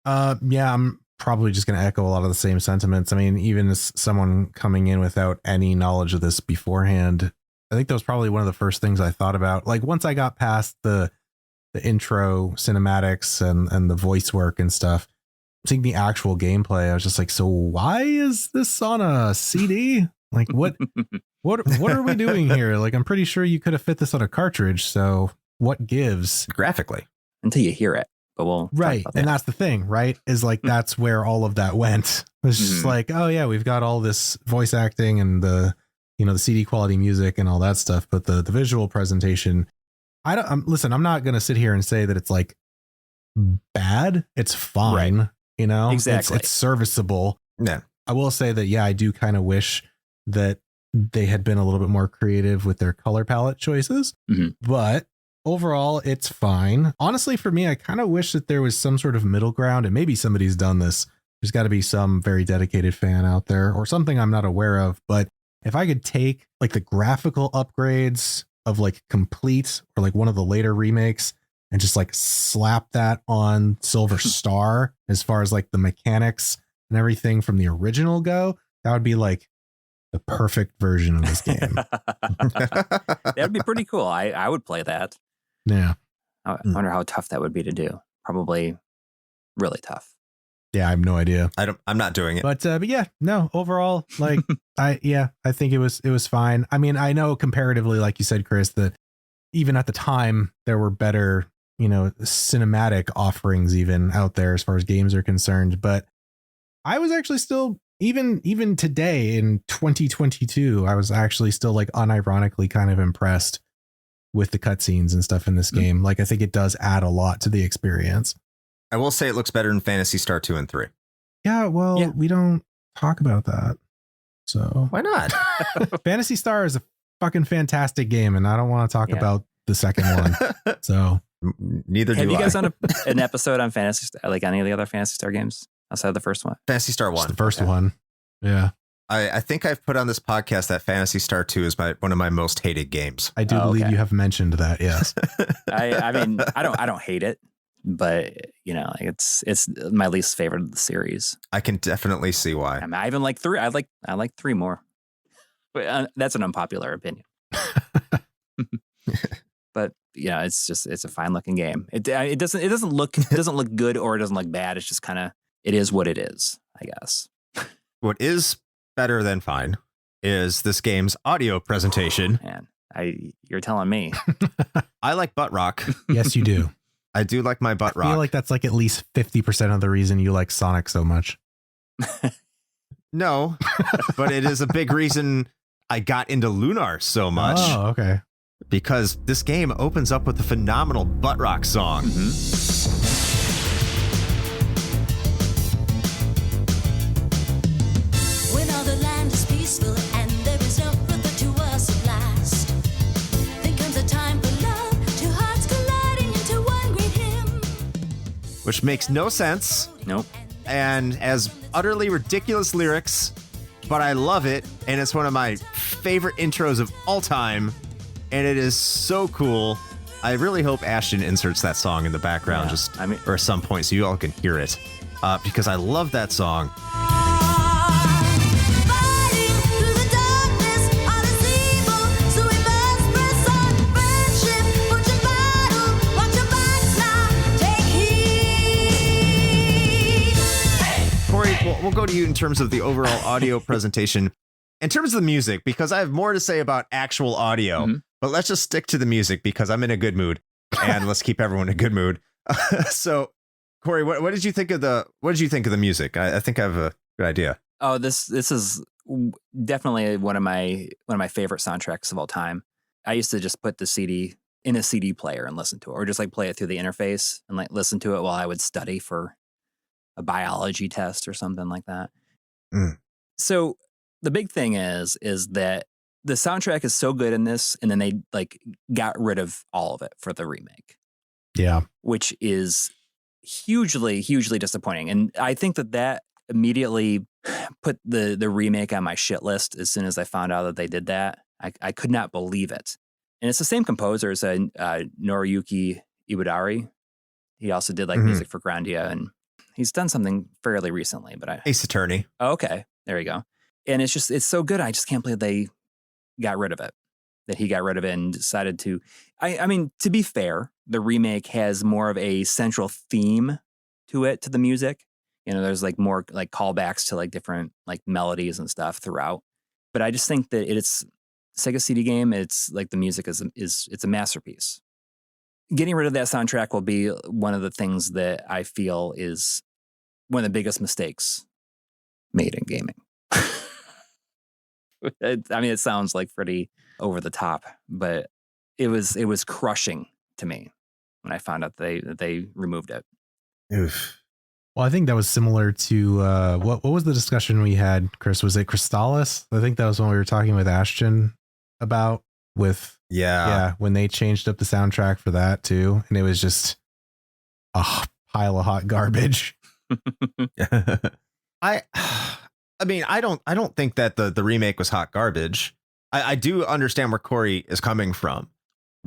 Yeah, I'm probably just going to echo a lot of the same sentiments. I mean, even as someone coming in without any knowledge of this beforehand, I think that was probably one of the first things I thought about. Like once I got past the intro cinematics and the voice work and stuff, seeing the actual gameplay, I was just like, so why is this on a CD? Like what are we doing here? Like, I'm pretty sure you could have fit this on a cartridge. So what gives graphically until you hear it? But we'll right. And that's the thing, right? Is like, that's where all of that went. It was just like, oh yeah, we've got all this voice acting and the CD quality music and all that stuff. But the visual presentation, listen, I'm not going to sit here and say that it's like bad. It's fine. Right. Exactly. It's serviceable. Yeah. I will say that, yeah, I do kind of wish that they had been a little bit more creative with their color palette choices, but overall it's fine. Honestly, for me, I kind of wish that there was some sort of middle ground, and maybe somebody's done this. There's got to be some very dedicated fan out there or something I'm not aware of. But if I could take like the graphical upgrades of like Complete or like one of the later remakes and just like slap that on Silver Star as far as like the mechanics and everything from the original go, that would be like the perfect version of this game. That'd be pretty cool. I would play that. Yeah. I wonder how tough that would be to do. Probably really tough. Yeah, I have no idea. I'm not doing it. But yeah, no, overall, like I think it was fine. I mean, I know comparatively, like you said, Chris, that even at the time there were better, cinematic offerings even out there as far as games are concerned. But I was actually still, even today in 2022, I was actually still like unironically kind of impressed with the cutscenes and stuff in this game. Like, I think it does add a lot to the experience. I will say it looks better than Phantasy Star 2 and 3. Yeah, well, we don't talk about that. So Why not? Phantasy Star is a fucking fantastic game, and I don't want to talk about the second one. So Neither do I. Have you guys done an episode on Phantasy Star, like any of the other Phantasy Star games outside of the first one? Phantasy Star 1. just the first one. Yeah. I think I've put on this podcast that Phantasy Star 2 is one of my most hated games. I do believe you have mentioned that. Yes. I mean, I don't hate it, but you know, it's my least favorite of the series. I can definitely see why. I mean, I even like 3. I like 3 more, but that's an unpopular opinion. But yeah, it's a fine looking game. It doesn't look good or it doesn't look bad. It's just kind of, it is what it is, I guess. What is better than fine is this game's audio presentation. Man, you're telling me. I like butt rock. Yes, you do. I do like my butt I rock. feel like that's like at least 50% of the reason you like Sonic so much. No, but it is a big reason I got into Lunar so much. Oh, okay. Because this game opens up with a phenomenal butt rock song. When all the land is peaceful and there is no further to us at last, then comes a time for love, two hearts colliding into one great hymn. Which makes no sense Nope. and has utterly ridiculous lyrics, but I love it, and it's one of my favorite intros of all time, and it is so cool. I really hope Ashton inserts that song in the background or at some point so you all can hear it, because I love that song. Fighting through the darkness, all is evil, so we must press on. Friendship, fortune battle, watch your backs now, take heed. Corey, we'll go to you in terms of the overall audio presentation. In terms of the music, because I have more to say about actual audio, but let's just stick to the music because I'm in a good mood, and let's keep everyone in a good mood. So, Corey, what did you think of the music? I think I have a good idea. Oh, this is definitely one of my favorite soundtracks of all time. I used to just put the CD in a CD player and listen to it, or just like play it through the interface and like listen to it while I would study for a biology test or something like that. So the big thing is that the soundtrack is so good in this, and then they like got rid of all of it for the remake. Yeah. Which is hugely, hugely disappointing. And I think that immediately put the remake on my shit list as soon as I found out that they did that. I could not believe it. And it's the same composer as Noriyuki Iwadari. He also did like music for Grandia, and he's done something fairly recently. But Ace Attorney. Oh, okay, there you go. And it's so good. I just can't believe they got rid of it. That he got rid of it and decided to. I mean, to be fair, the remake has more of a central theme to it, to the music. You know, there's like more like callbacks to like different like melodies and stuff throughout. But I just think that it's Sega CD game. It's like the music is it's a masterpiece. Getting rid of that soundtrack will be one of the things that I feel is one of the biggest mistakes made in gaming. I mean, it sounds like pretty over the top, but it was crushing to me when I found out that they removed it. Oof. Well, I think that was similar to what was the discussion we had, Chris? Was it Crystallis? I think that was when we were talking with Ashton about when they changed up the soundtrack for that too, and it was just a pile of hot garbage. I mean, I don't think that the remake was hot garbage. I do understand where Corey is coming from,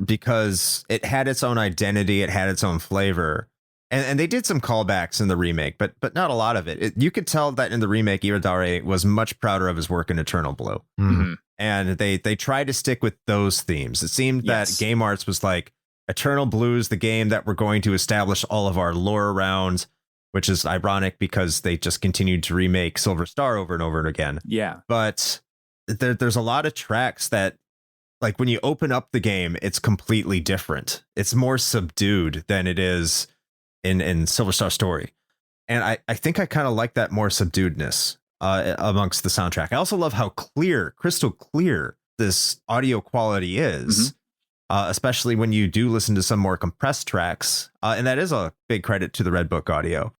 because it had its own identity, it had its own flavor, and they did some callbacks in the remake, but not a lot of it. You could tell that in the remake, Iwadare was much prouder of his work in Eternal Blue, and they tried to stick with those themes. It seemed that Game Arts was like, Eternal Blue is the game that we're going to establish all of our lore around. Which is ironic because they just continued to remake Silver Star over and over and again. Yeah. But there's a lot of tracks that, like, when you open up the game, it's completely different. It's more subdued than it is in Silver Star Story. And I think I kind of like that more subduedness amongst the soundtrack. I also love how crystal clear this audio quality is. especially when you do listen to some more compressed tracks. And that is a big credit to the Red Book audio.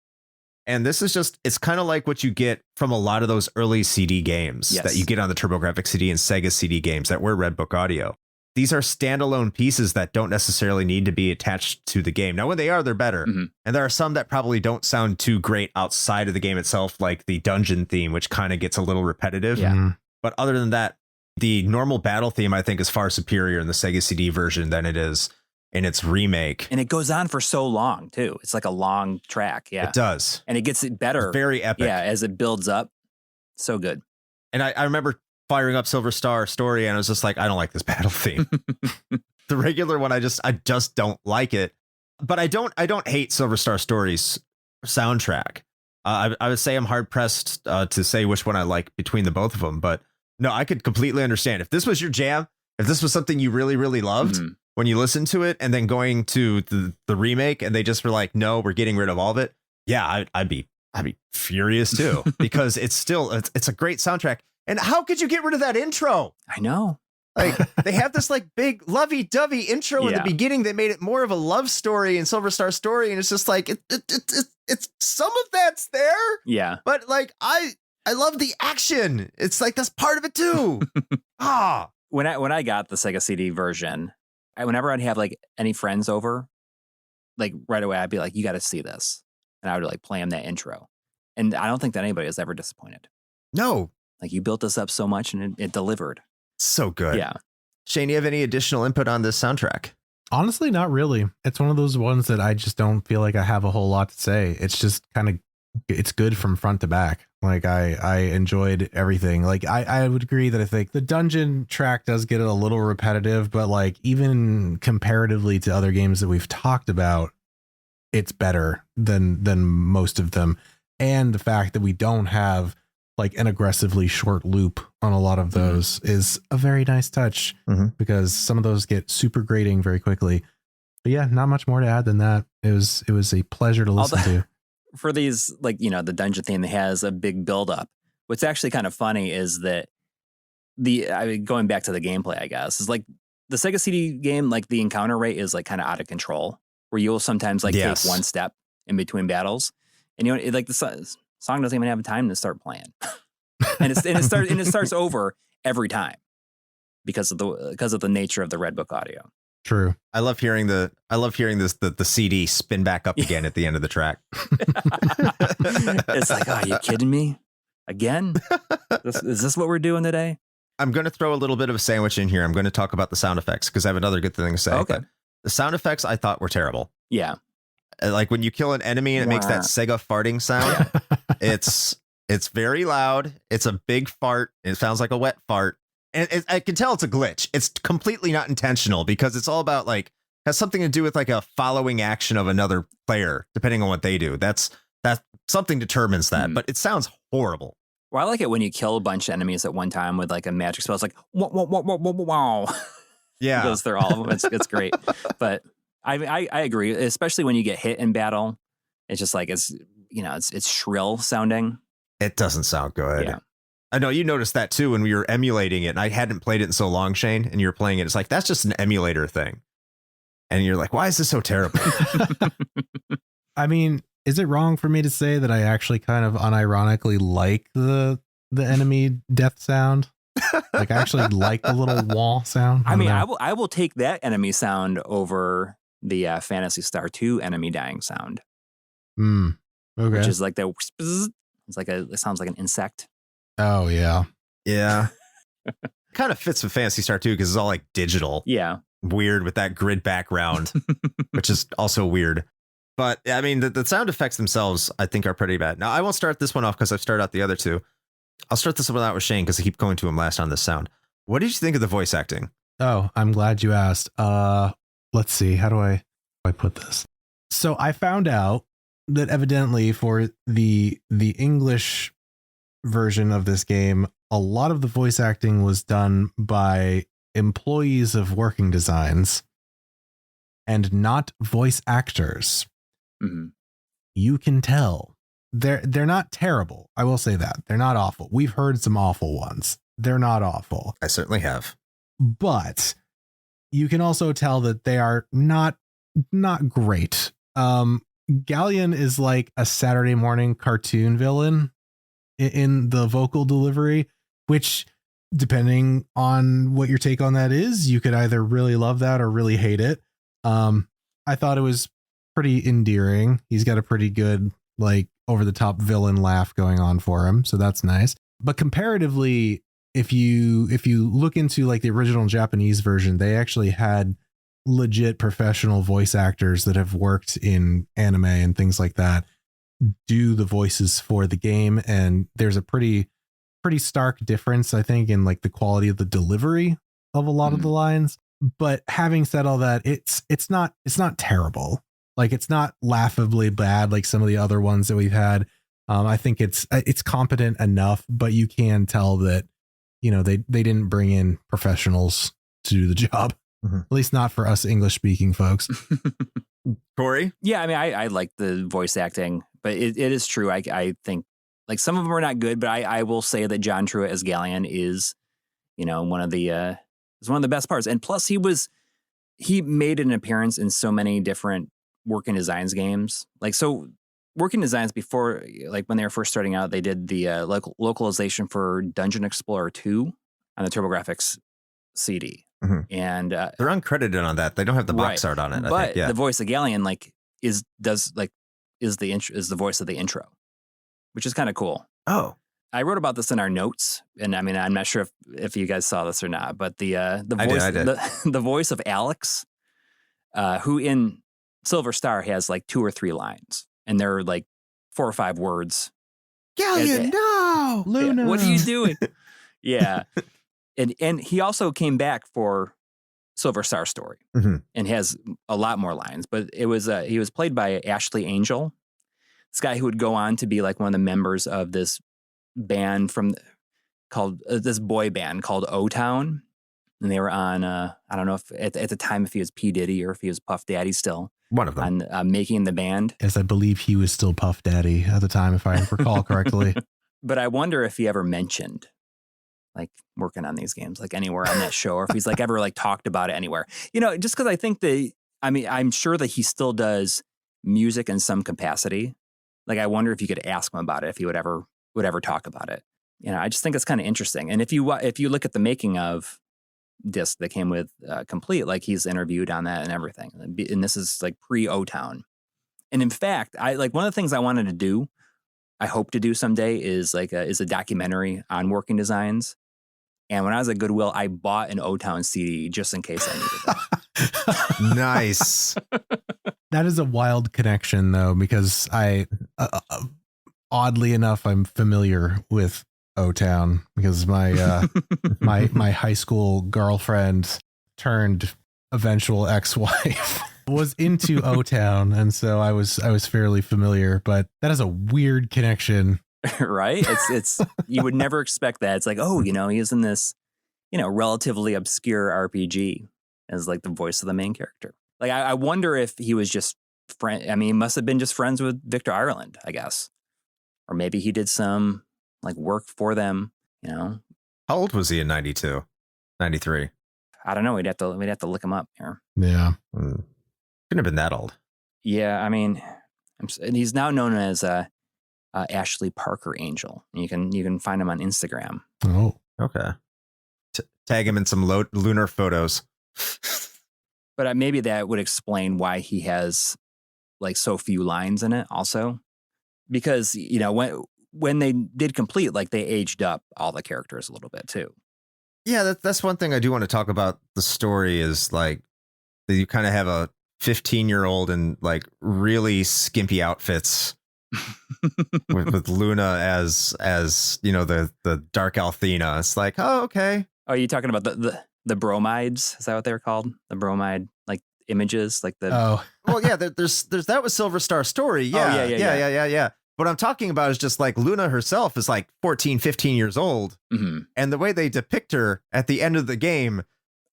And this is just, it's kind of like what you get from a lot of those early CD games that you get on the TurboGrafx CD and Sega CD games that were Red Book audio. These are standalone pieces that don't necessarily need to be attached to the game. Now, when they are, they're better. Mm-hmm. And there are some that probably don't sound too great outside of the game itself, like the dungeon theme, which kind of gets a little repetitive. Yeah. But other than that, the normal battle theme, I think, is far superior in the Sega CD version than it is in its remake. And it goes on for so long, too. It's like a long track. Yeah, it does. And it gets better. It's very epic. Yeah, as it builds up. So good. And I remember firing up Silver Star Story, and I was just like, I don't like this battle theme. The regular one, I just don't like it. But I don't hate Silver Star Story's soundtrack. I would say I'm hard pressed to say which one I like between the both of them. But no, I could completely understand if this was your jam, if this was something you really, really loved when you listened to it, and then going to the remake, and they just were like, no, we're getting rid of all of it. Yeah, I'd be furious too, because it's a great soundtrack. And how could you get rid of that intro? I know. Like, they have this like big lovey-dovey intro in the beginning that made it more of a love story in Silver Star Story, and it's just like it's some of that's there. Yeah. But like I love the action. It's like that's part of it too. When I got the Sega CD version, whenever I'd have like any friends over, like right away I'd be like, you got to see this. And I would like play them that intro. And I don't think that anybody was ever disappointed. No. Like, you built this up so much and it delivered. So good. Yeah. Shane, you have any additional input on this soundtrack? Honestly, not really. It's one of those ones that I just don't feel like I have a whole lot to say. It's just kind of, it's good from front to back. Like, I enjoyed everything. Like, I would agree that I think the dungeon track does get a little repetitive, but like, even comparatively to other games that we've talked about, it's better than most of them. And the fact that we don't have like an aggressively short loop on a lot of those is a very nice touch, because some of those get super grating very quickly. But yeah, not much more to add than that. It was a pleasure to listen to. For these, like, you know, the dungeon theme has a big build up. What's actually kind of funny is that going back to the gameplay, I guess, is like the Sega CD game, like the encounter rate is like kind of out of control, where you'll sometimes like take one step in between battles, and you know, like the song doesn't even have time to start playing, and it starts over every time because of the nature of the Red Book audio. True. I love hearing the CD spin back up again at the end of the track. It's like, are you kidding me? Again? Is this what we're doing today? I'm going to throw a little bit of a sandwich in here. I'm going to talk about the sound effects because I have another good thing to say. Okay. But the sound effects I thought were terrible. Yeah. Like when you kill an enemy and it makes that Sega farting sound. It's very loud. It's a big fart. It sounds like a wet fart. And I can tell it's a glitch. It's completely not intentional because it's all about like has something to do with like a following action of another player, depending on what they do. That's something determines that, but it sounds horrible. Well, I like it when you kill a bunch of enemies at one time with like a magic spell. It's like, wow. Yeah. It goes through all of them. It's great. But I agree, especially when you get hit in battle. It's just like, it's shrill sounding. It doesn't sound good. Yeah. I know you noticed that too when we were emulating it, and I hadn't played it in so long, Shane, and you were playing it. It's like, that's just an emulator thing. And you're like, why is this so terrible? I mean, is it wrong for me to say that I actually kind of unironically like the enemy death sound? Like, I actually like the little wall sound. I will take that enemy sound over the Phantasy Star 2 enemy dying sound. Okay. Which is like it sounds like an insect. Oh yeah. Yeah. Kind of fits with Phantasy Star 2 because it's all like digital. Yeah. Weird with that grid background, which is also weird. But I mean, the sound effects themselves, I think, are pretty bad. Now, I won't start this one off because I've started out the other two. I'll start this one out with Shane because I keep going to him last on this sound. What did you think of the voice acting? Oh, I'm glad you asked. Let's see. How do I put this? So I found out that evidently for the English version of this game, a lot of the voice acting was done by employees of Working Designs and not voice actors. Mm-hmm. You can tell they're not terrible. I will say that they're not awful. We've heard some awful ones. They're not awful. I certainly have. But you can also tell that they are not great. Galleon is like a Saturday morning cartoon villain in the vocal delivery, which, depending on what your take on that is, you could either really love that or really hate it. I thought it was pretty endearing. He's got a pretty good, like, over the top villain laugh going on for him, so that's nice. But comparatively, if you look into like the original Japanese version, they actually had legit professional voice actors that have worked in anime and things like that do the voices for the game, and there's a pretty stark difference, I think, in like the quality of the delivery of a lot of the lines. But having said all that, it's not terrible. Like, it's not laughably bad like some of the other ones that we've had. I think it's competent enough, but you can tell that, you know, they didn't bring in professionals to do the job. At least not for us English speaking folks. Corey? Yeah, I mean, I like the voice acting, but it is true. I think like some of them are not good, but I will say that John Truitt as Galleon is, you know, one of the best parts. And plus he made an appearance in so many different Working Designs games. Like, so Working Designs before, like when they were first starting out, they did the localization for Dungeon Explorer 2 on the TurboGrafx CD. And they're uncredited on that. They don't have the box art on it. But I think. Yeah. the voice of Galleon is the voice of the intro, which is kind of cool. Oh, I wrote about this in our notes, and I mean, I'm not sure if you guys saw this or not, but the voice I did. The voice of Alex, who in Silver Star has like 2 or 3 lines, and they're like 4 or 5 words. Galleon, no, Lunar. What are you doing? Yeah. And he also came back for Silver Star Story and has a lot more lines, but he was played by Ashley Angel, this guy who would go on to be like one of the members of this band called this boy band called O-Town. And they were on, I don't know if at the time if he was P. Diddy or if he was Puff Daddy still. One of them. On Making the Band. Yes, I believe he was still Puff Daddy at the time, if I recall correctly. But I wonder if he ever mentioned like working on these games, like anywhere on that show, or if he's like ever like talked about it anywhere, you know, just because I think I'm sure that he still does music in some capacity. Like, I wonder if you could ask him about it, if he would ever talk about it. You know, I just think it's kind of interesting. And if you look at the making of disc that came with Complete, like he's interviewed on that and everything. And this is like pre O-Town. And in fact, one of the things I wanted to do, I hope to do someday is a documentary on Working Designs. And when I was at Goodwill, I bought an O-Town CD just in case I needed it. Nice. That is a wild connection, though, because I, oddly enough, I'm familiar with O-Town because my my high school girlfriend turned eventual ex-wife was into O-Town, and so I was fairly familiar. But that is a weird connection. Right? It's you would never expect that. It's like, oh, you know, he's in this, you know, relatively obscure RPG as like the voice of the main character. Like, I wonder if he was just he must have been just friends with Victor Ireland, I guess. Or maybe he did some like work for them, you know. How old was he in 92? 93? I don't know. We'd have to look him up here. Yeah. Couldn't have been that old. Yeah, I mean, and he's now known as Ashley Parker Angel. You can find him on Instagram. Oh, okay. Tag him in some lunar photos. But maybe that would explain why he has like so few lines in it also. Because, you know, when they did Complete, like they aged up all the characters a little bit too. Yeah, that's one thing I do want to talk about. The story is like you kind of have a 15-year-old in like really skimpy outfits with Luna as you know, the Dark Althena. It's like, oh, okay. Oh, are you talking about the bromides? Is that what they were called? The bromide like images, like the. Oh, Well, yeah. There's that was Silver Star Story. Yeah, Oh, yeah. What I'm talking about is just like Luna herself is like 14, 15 years old, and the way they depict her at the end of the game.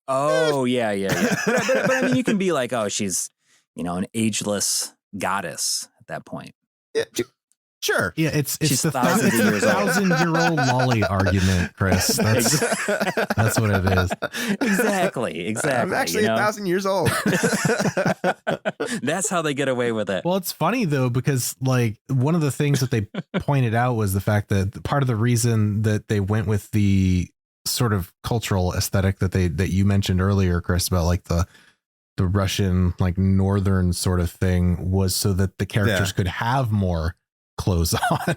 Oh, yeah. But I mean, you can be like, oh, she's, you know, an ageless goddess at that point. Yeah, Sure. Yeah, it's She's the thousands of years old. 1,000-year-old lolly argument, Chris. That's what it is. Exactly. I'm actually 1,000 years old. That's how they get away with it. Well, it's funny though, because like one of the things that they pointed out was the fact that part of the reason that they went with the sort of cultural aesthetic that you mentioned earlier, Chris, about like the Russian, like northern sort of thing, was so that the characters could have more clothes on.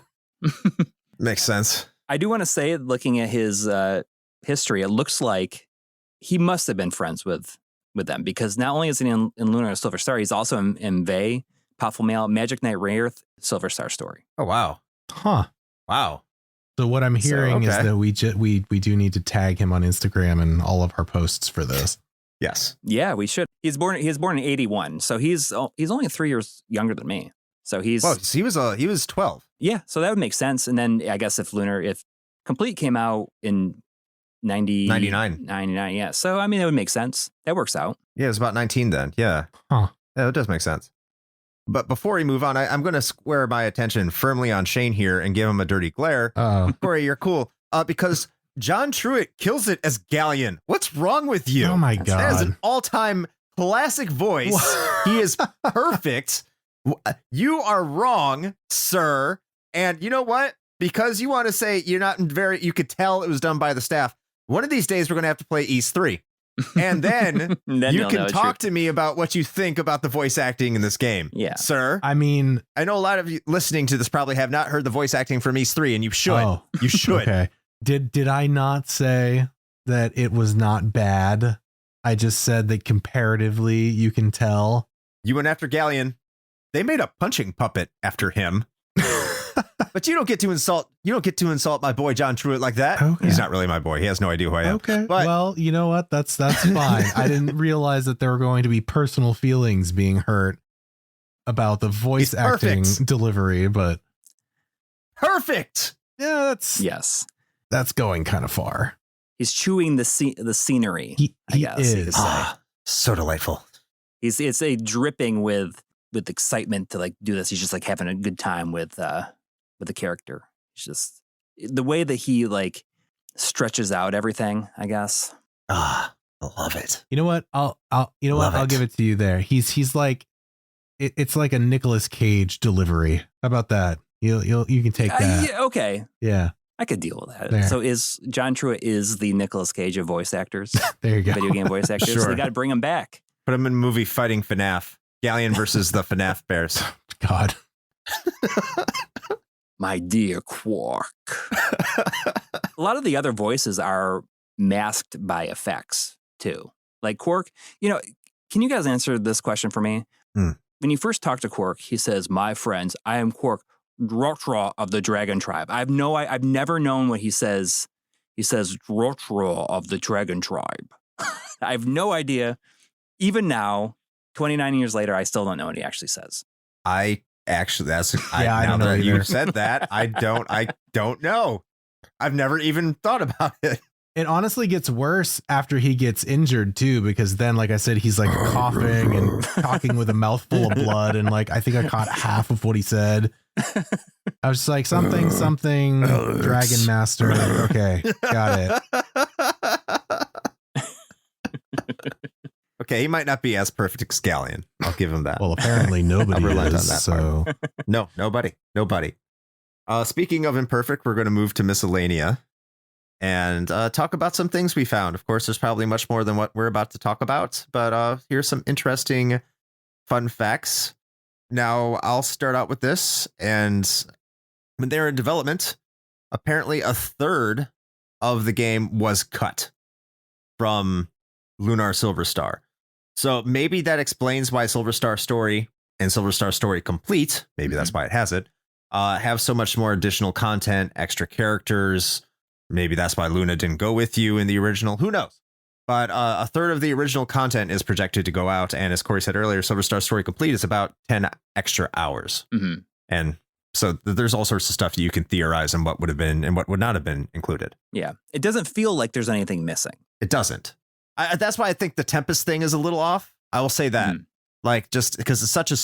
Makes sense. I do want to say, looking at his history, it looks like he must have been friends with them, because not only is he in Lunar Silver Star, he's also in Vey, Powerful Mail, Magic Knight Wraith, Silver Star Story. Oh, wow. Huh. Wow. So what I'm hearing is that we do need to tag him on Instagram and all of our posts for this. Yes. Yeah, we should. He was born in 81, so he's only 3 years younger than me. So Well, he was 12. Yeah, so that would make sense. And then I guess if Complete came out in 99, yeah. So I mean, it would make sense. That works out. Yeah, it was about 19 then. Yeah. Huh. Yeah, it does make sense. But before we move on, I'm going to square my attention firmly on Shane here and give him a dirty glare. Corey, you're cool. Because John Truitt kills it as Galleon. What's wrong with you? Oh my God. That is an all-time classic voice. He is perfect. You are wrong, sir. And you know what? Because you want to say you're not you could tell it was done by the staff. One of these days, we're going to have to play East 3. And then you can talk to me about what you think about the voice acting in this game. Yeah. Sir. I mean, I know a lot of you listening to this probably have not heard the voice acting from East 3, and you should. Oh, you should. Okay. Did I not say that it was not bad? I just said that comparatively, you can tell. You went after Galleon. They made a punching puppet after him. But you don't get to insult my boy John Truitt like that. Okay. He's not really my boy. He has no idea who I am. Okay. But well, you know what? That's fine. I didn't realize that there were going to be personal feelings being hurt about the voice acting delivery, but perfect. Yeah, that's going kind of far. He's chewing the scenery. He is. So delightful. It's a dripping with excitement to like do this. He's just like having a good time with the character. It's just the way that he like stretches out everything, I guess. I love it. You know what? I'll give it to you there. He's like it's like a Nicolas Cage delivery. How about that? You can take that. Yeah, okay. Yeah. I could deal with that. There. So is John Truitt is the Nicolas Cage of voice actors. There you go. Video game voice actors. Sure. So they got to bring him back. Put him in a movie fighting FNAF. Galleon versus the FNAF bears. God. My dear Quark. A lot of the other voices are masked by effects too. Like Quark, can you guys answer this question for me? When you first talk to Quark, he says, "My friends, I am Quark, Rotra of the Dragon Tribe." I've never known what he says. He says, "Rotra of the Dragon Tribe." I have no idea. Even now, 29 years later, I still don't know what he actually says. I don't know. You said that. I don't know. I've never even thought about it. It honestly gets worse after he gets injured too, because then, like I said, he's like coughing and talking with a mouthful of blood, and like I think I caught half of what he said. I was just like something Dragon Master. Okay, got it. Okay, he might not be as perfect as Galleon. I'll give him that. Well, apparently nobody relent is. on that So no, nobody. Speaking of imperfect, we're going to move to miscellanea and talk about some things we found. Of course, there's probably much more than what we're about to talk about, but here's some interesting fun facts. Now, I'll start out with this, and when they were in development, apparently a third of the game was cut from Lunar Silver Star. So maybe that explains why Silver Star Story and Silver Star Story Complete, maybe that's why it has it, have so much more additional content, extra characters. Maybe that's why Luna didn't go with you in the original. Who knows? But a third of the original content is projected to go out. And as Corey said earlier, Silver Star Story Complete is about 10 extra hours. Mm-hmm. And so there's all sorts of stuff that you can theorize on what would have been and what would not have been included. Yeah. It doesn't feel like there's anything missing. It doesn't. That's why I think the Tempest thing is a little off. I will say that. Like, just because it's such a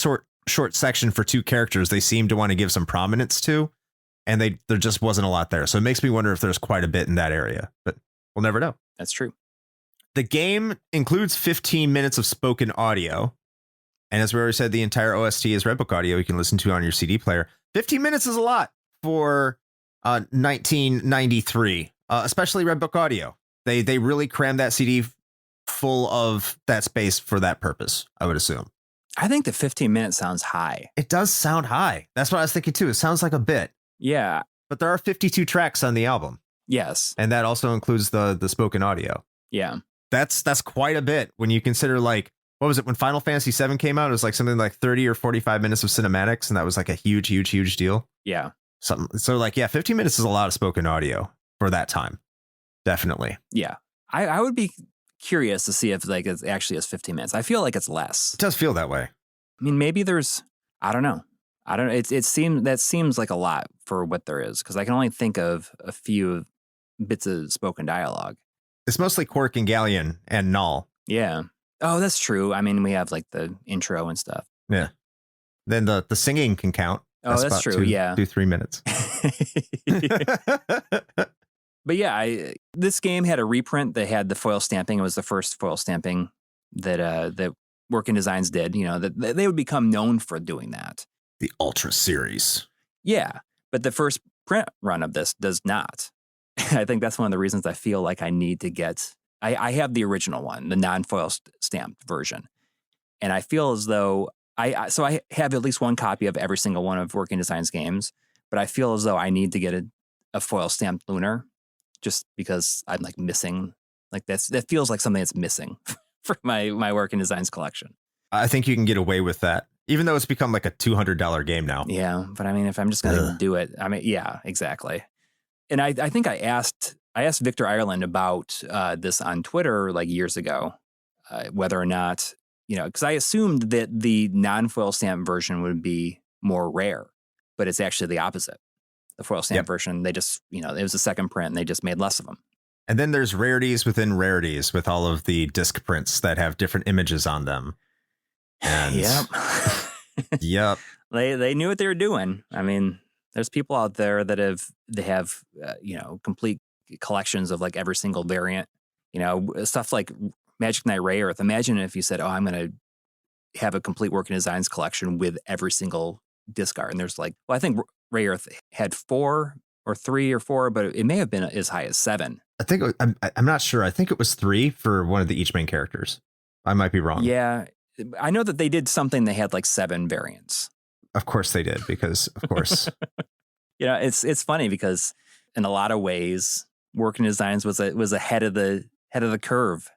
short section for 2 characters they seem to want to give some prominence to, and there just wasn't a lot there. So it makes me wonder if there's quite a bit in that area, but we'll never know. That's true. The game includes 15 minutes of spoken audio. And as we already said, the entire OST is Redbook audio you can listen to on your CD player. 15 minutes is a lot for 1993, especially Redbook audio. They really crammed that CD full of that space for that purpose, I would assume. I think the 15 minutes sounds high. It does sound high. That's what I was thinking too. It sounds like a bit. Yeah. But there are 52 tracks on the album. Yes. And that also includes the spoken audio. Yeah. That's quite a bit when you consider, like, what was it when Final Fantasy VII came out? It was like something like 30 or 45 minutes of cinematics, and that was like a huge deal. Yeah. So like, yeah, 15 minutes is a lot of spoken audio for that time. Definitely. Yeah. I would be curious to see if like it actually is 15 minutes. I feel like it's less. It does feel that way. I mean, maybe there's, I don't know. That seems like a lot for what there is, because I can only think of a few bits of spoken dialogue. It's mostly Quark and Galleon and Null. Yeah. Oh, that's true. I mean, we have like the intro and stuff. Yeah. Then the singing can count. That's about true. Yeah. 3 minutes. But yeah, this game had a reprint that had the foil stamping. It was the first foil stamping that Working Designs did. You know, that they would become known for doing that. The Ultra series. Yeah, but the first print run of this does not. I think that's one of the reasons I feel like I need to get. I have the original one, the non-foil stamped version, and I feel as though I have at least one copy of every single one of Working Designs games, but I feel as though I need to get a foil stamped Lunar, just because I'm like missing. Like that feels like something that's missing for my Working Designs collection. I think you can get away with that, even though it's become like a $200 game now. Yeah, but I mean, if I'm just gonna do it, I mean, yeah, exactly. And I think I asked Victor Ireland about this on Twitter like years ago, whether or not, you know, because I assumed that the non-foil stamp version would be more rare, but it's actually the opposite. The foil stamp version, they just, you know, it was a second print and they just made less of them. And then there's rarities within rarities with all of the disc prints that have different images on them. And yep. They knew what they were doing. I mean, there's people out there that have you know, complete collections of like every single variant, you know, stuff like Magic Knight Ray Earth. Imagine if you said, oh, I'm going to have a complete Working Designs collection with every single disc art. And there's like, well, I think Ray Earth had 4 or 3 or 4, but it may have been as high as 7. I think I'm not sure. I think it was 3 for one of the each main characters. I might be wrong. Yeah. I know that they did something that had like 7 variants. Of course they did, because of course. You know, it's funny because in a lot of ways, Working Designs was ahead of the curve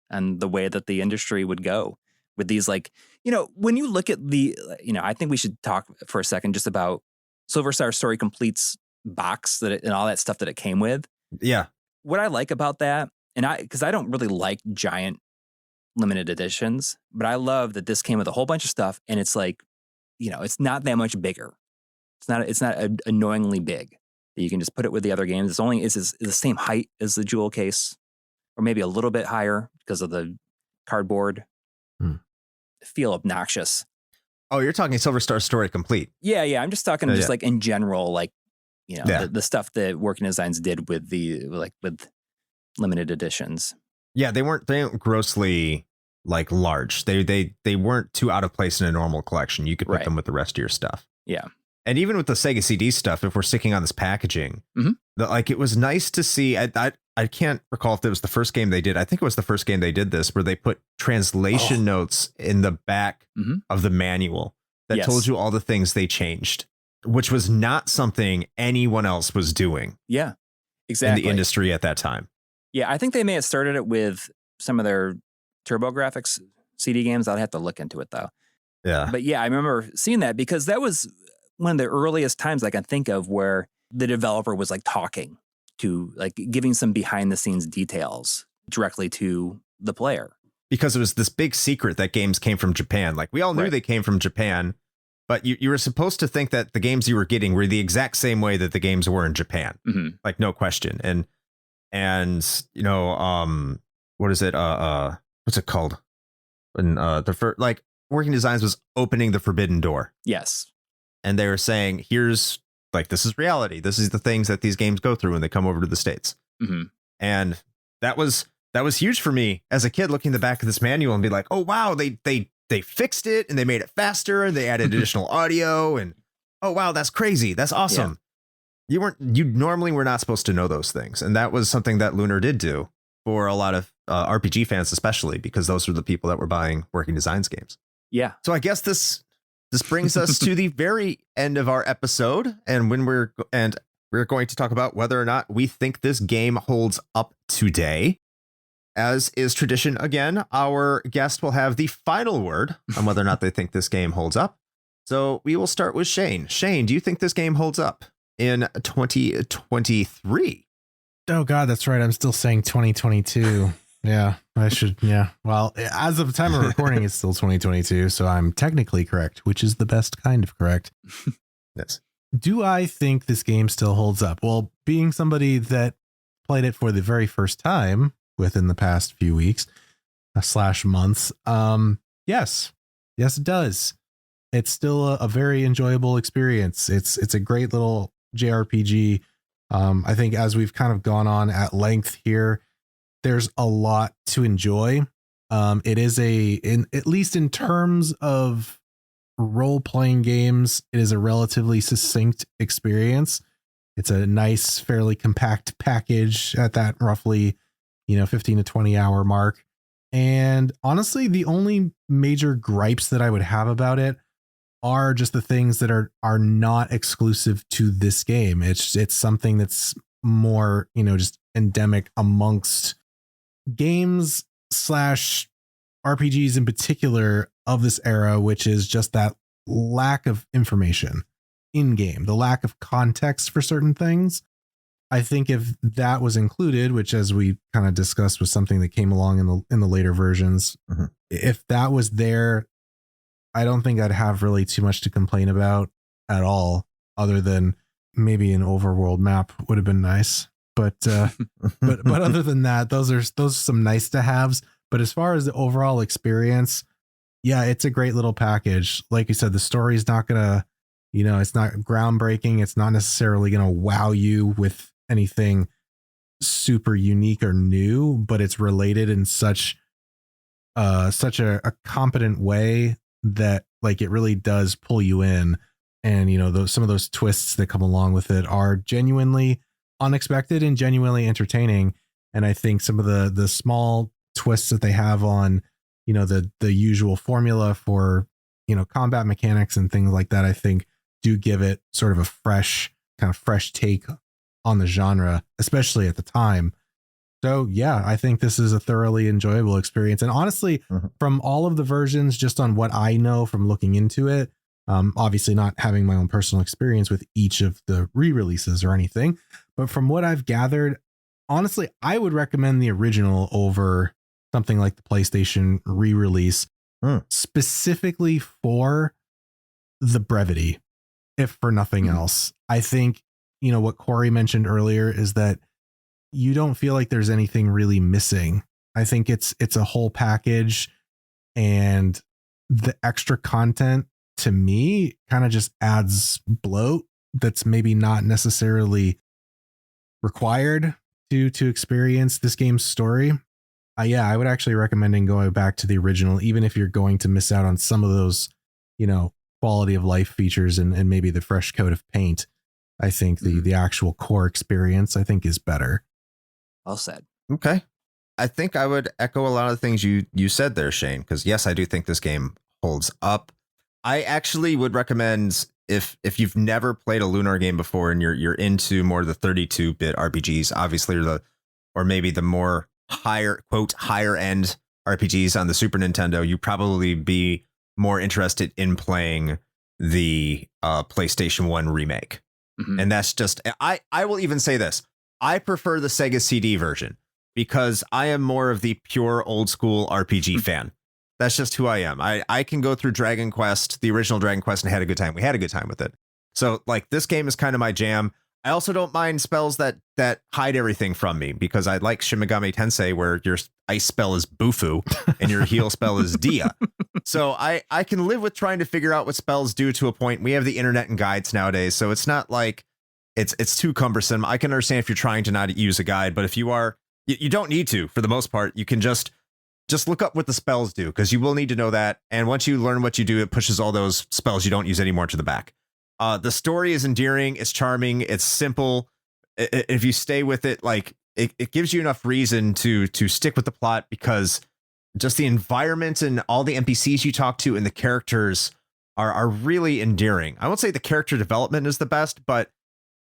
and the way that the industry would go with these, like, you know, when you look at the, you know, I think we should talk for a second just about Silver Star Story Complete's box and all that stuff that it came with. Yeah. What I like about that, because I don't really like giant limited editions, but I love that this came with a whole bunch of stuff, and it's like, you know, it's not that much bigger. It's not annoyingly big. You can just put it with the other games. It's the same height as the jewel case, or maybe a little bit higher because of the cardboard. Feel obnoxious. Oh, you're talking Silver Star Story Complete. Yeah. I'm just talking like in general, like, you know, the stuff that Working Designs did with with limited editions. Yeah, they weren't grossly like large. They weren't too out of place in a normal collection. You could put them with the rest of your stuff. Yeah. And even with the Sega CD stuff, if we're sticking on this packaging, it was nice to see. I can't recall if it was the first game they did. I think it was the first game they did this, where they put translation notes in the back of the manual that told you all the things they changed, which was not something anyone else was doing. Yeah, exactly. In the industry at that time. Yeah, I think they may have started it with some of their TurboGrafx CD games. I'll have to look into it though. Yeah. But yeah, I remember seeing that because that was one of the earliest times I can think of where the developer was like talking to, like, giving some behind the scenes details directly to the player. Because it was this big secret that games came from Japan. Like, we all knew they came from Japan, but you were supposed to think that the games you were getting were the exact same way that the games were in Japan. Like, no question. And you know, what is it? What's it called? And the first, like, Working Designs was opening the forbidden door. Yes. And they were saying, here's like, this is reality. This is the things that these games go through when they come over to the States. Mm-hmm. And that was huge for me as a kid, looking at the back of this manual and be like, oh, wow, they fixed it and they made it faster and they added additional audio. And oh, wow, that's crazy. That's awesome. Yeah. You normally were not supposed to know those things. And that was something that Lunar did do for a lot of RPG fans, especially because those were the people that were buying Working Designs games. Yeah. So I guess this brings us to the very end of our episode. And we're going to talk about whether or not we think this game holds up today. As is tradition, again, our guest will have the final word on whether or not they think this game holds up. So we will start with Shane. Shane, do you think this game holds up in 2023? Oh, God, that's right. I'm still saying 2022. Yeah, I should. Yeah. Well, as of the time of recording, it's still 2022. So I'm technically correct, which is the best kind of correct. Yes. Do I think this game still holds up? Well, being somebody that played it for the very first time within the past few weeks / months, yes, it does. It's still a very enjoyable experience. It's a great little JRPG. I think as we've kind of gone on at length here, there's a lot to enjoy. It is at least in terms of role-playing games, it is a relatively succinct experience. It's a nice, fairly compact package at that roughly, 15 to 20 hour mark. And honestly, the only major gripes that I would have about it are just the things that are not exclusive to this game. It's something that's more, just endemic amongst games / RPGs in particular of this era, which is just that lack of information in game, the lack of context for certain things. I think if that was included, which as we kind of discussed was something that came along in the later versions, if that was there, I don't think I'd have really too much to complain about at all, other than maybe an overworld map would have been nice. But but other than that, those are some nice to haves. But as far as the overall experience, yeah, it's a great little package. Like you said, the story's not gonna, it's not groundbreaking. It's not necessarily gonna wow you with anything super unique or new, but it's related in such a competent way that like it really does pull you in. And some of those twists that come along with it are genuinely unexpected and genuinely entertaining. And I think some of the small twists that they have on the usual formula for combat mechanics and things like that, I think do give it sort of a fresh take on the genre, especially at the time. So yeah, I think this is a thoroughly enjoyable experience. And honestly, from all of the versions, just on what I know from looking into it, obviously not having my own personal experience with each of the re-releases or anything, but from what I've gathered, honestly, I would recommend the original over something like the PlayStation re-release, specifically for the brevity, if for nothing else. I think, what Coury mentioned earlier is that you don't feel like there's anything really missing. I think it's a whole package, and the extra content to me kind of just adds bloat that's maybe not necessarily required to experience this game's story. I would actually recommend going back to the original, even if you're going to miss out on some of those, quality of life features and maybe the fresh coat of paint. I think the actual core experience, I think, is better. Well said. Okay. I think I would echo a lot of the things you said there, Shane, because yes, I do think this game holds up. I actually would recommend if you've never played a Lunar game before and you're into more of the 32-bit RPGs, obviously, or maybe the more higher end RPGs on the Super Nintendo, you probably be more interested in playing the PlayStation 1 remake. And that's just, I will even say this. I prefer the Sega CD version because I am more of the pure old school RPG fan. That's just who I am. I can go through Dragon Quest, the original Dragon Quest, and had a good time. We had a good time with it. So like this game is kind of my jam. I also don't mind spells that hide everything from me because I like Shin Megami Tensei where your ice spell is Bufu and your heal spell is Dia. So I can live with trying to figure out what spells do to a point. We have the internet and guides nowadays, so it's not like it's too cumbersome. I can understand if you're trying to not use a guide, but if you are, you don't need to. For the most part, you can just look up what the spells do, because you will need to know that. And once you learn what you do, it pushes all those spells you don't use anymore to the back. The story is endearing. It's charming. It's simple. If you stay with it, like it gives you enough reason to stick with the plot, because just the environment and all the NPCs you talk to and the characters are really endearing. I won't say the character development is the best, but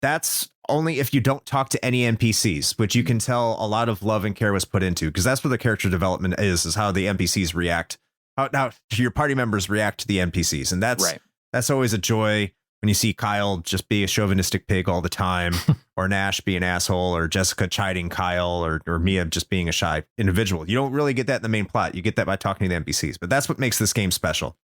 that's only if you don't talk to any NPCs, which you can tell a lot of love and care was put into, because that's what the character development is how the NPCs react, how your party members react to the NPCs. And that's always a joy when you see Kyle just be a chauvinistic pig all the time, or Nash be an asshole, or Jessica chiding Kyle, or Mia just being a shy individual. You don't really get that in the main plot. You get that by talking to the NPCs, but that's what makes this game special.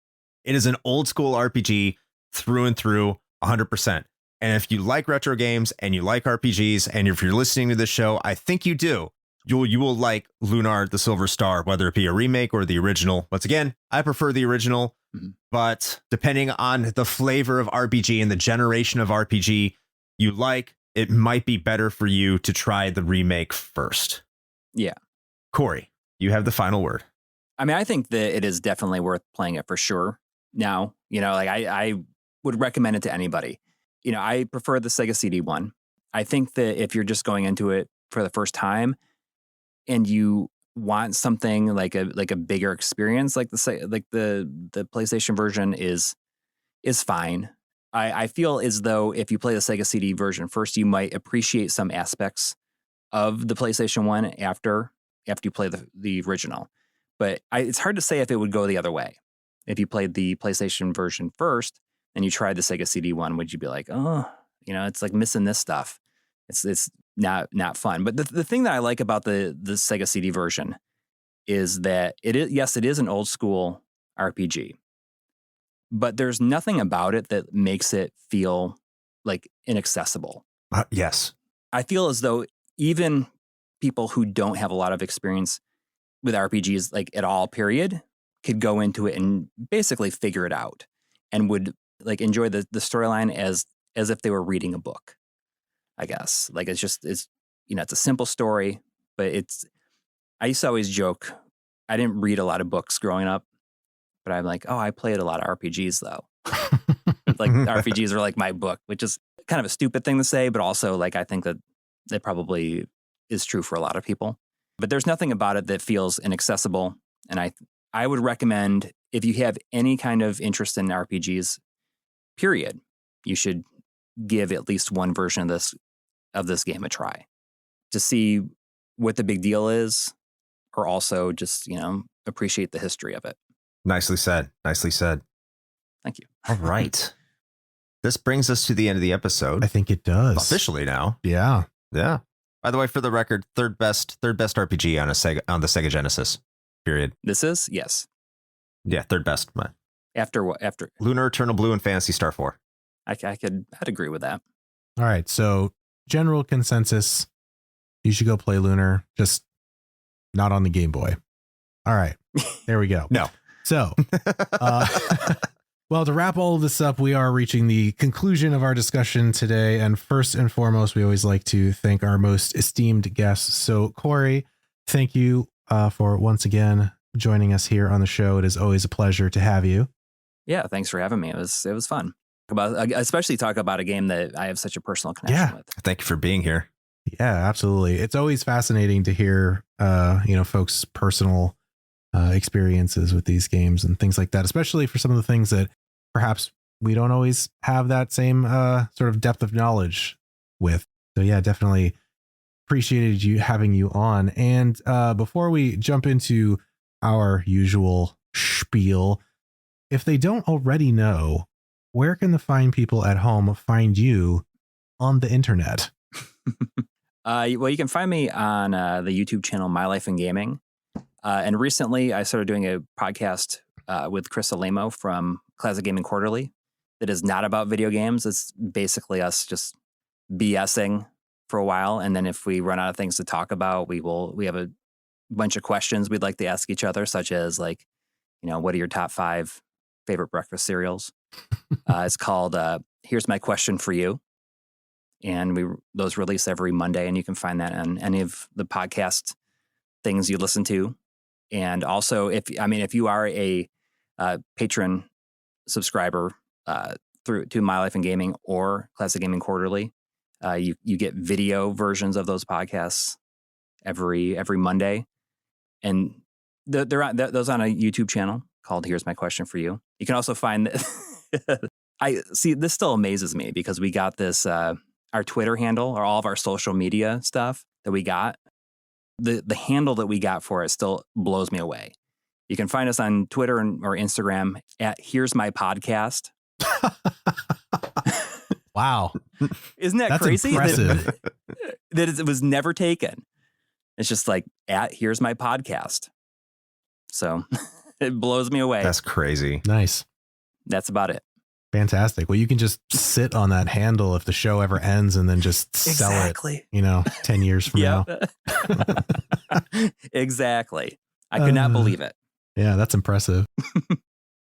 It is an old school RPG through and through, 100%. And if you like retro games and you like RPGs, and if you're listening to this show, I think you do, you will like Lunar, the Silver Star, whether it be a remake or the original. Once again, I prefer the original, but depending on the flavor of RPG and the generation of RPG you like, it might be better for you to try the remake first. Yeah. Corey, you have the final word. I mean, I think that it is definitely worth playing it for sure. Now, like I would recommend it to anybody. I prefer the Sega CD one. I think that if you're just going into it for the first time and you want something like a bigger experience, like the PlayStation version is fine. I feel as though if you play the Sega CD version first, you might appreciate some aspects of the PlayStation one after you play the original. But it's hard to say if it would go the other way. If you played the PlayStation version first and you tried the Sega CD one, would you be like, oh, it's like missing this stuff. It's not fun. But the thing that I like about the Sega CD version is that it is an old school RPG, but there's nothing about it that makes it feel like inaccessible. Yes. I feel as though even people who don't have a lot of experience with RPGs, like at all, period, could go into it and basically figure it out and would like enjoy the storyline as if they were reading a book, I guess. Like it's a simple story, but I used to always joke, I didn't read a lot of books growing up, but I'm like, oh, I played a lot of RPGs though. Like RPGs are like my book, which is kind of a stupid thing to say, but also like I think that probably is true for a lot of people. But there's nothing about it that feels inaccessible. And I would recommend, if you have any kind of interest in RPGs, period, you should give at least one version of this game a try to see what the big deal is, or also just, appreciate the history of it. Nicely said. Nicely said. Thank you. All right. This brings us to the end of the episode. I think it does. Officially now. Yeah. Yeah. By the way, for the record, third best RPG on the Sega Genesis. Period. This is? Yes. Yeah, third best. After what? After Lunar, Eternal Blue, and Phantasy Star 4. I'd agree with that. All right. So general consensus, you should go play Lunar, just not on the Game Boy. All right. There we go. No. So, well, to wrap all of this up, we are reaching the conclusion of our discussion today. And first and foremost, we always like to thank our most esteemed guests. So, Corey, thank you for once again joining us here on the show. It is always a pleasure to have you. Yeah, thanks for having me. It was fun. Especially talk about a game that I have such a personal connection with. Thank you for being here. Yeah, absolutely. It's always fascinating to hear, folks' personal experiences with these games and things like that, especially for some of the things that perhaps we don't always have that same sort of depth of knowledge with. So yeah, definitely appreciated having you on. And before we jump into our usual spiel, if they don't already know, where can the fine people at home find you on the internet? Well, you can find me on the YouTube channel My Life in Gaming. And recently I started doing a podcast with Chris Alamo from Classic Gaming Quarterly that is not about video games. It's basically us just BSing for a while. And then if we run out of things to talk about, we have a bunch of questions we'd like to ask each other, such as like, what are your top 5 favorite breakfast cereals? It's called Here's My Question for You. And those release every Monday, and you can find that on any of the podcast things you listen to. And also, if you are a patron subscriber to My Life in Gaming or Classic Gaming Quarterly, you get video versions of those podcasts every Monday, and those on a YouTube channel called Here's My Question for You. You can also find I see this still amazes me because we got this our Twitter handle or all of our social media stuff that we got. The handle that we got for it still blows me away. You can find us on Twitter or Instagram at Here's My Podcast. Wow. Isn't that That's crazy? Impressive. That it was never taken. It's just like at Here's My Podcast. So it blows me away. That's crazy. Nice. That's about it. Fantastic. Well, you can just sit on that handle if the show ever ends and then just sell it, 10 years from now. Exactly. I could not believe it. Yeah, that's impressive.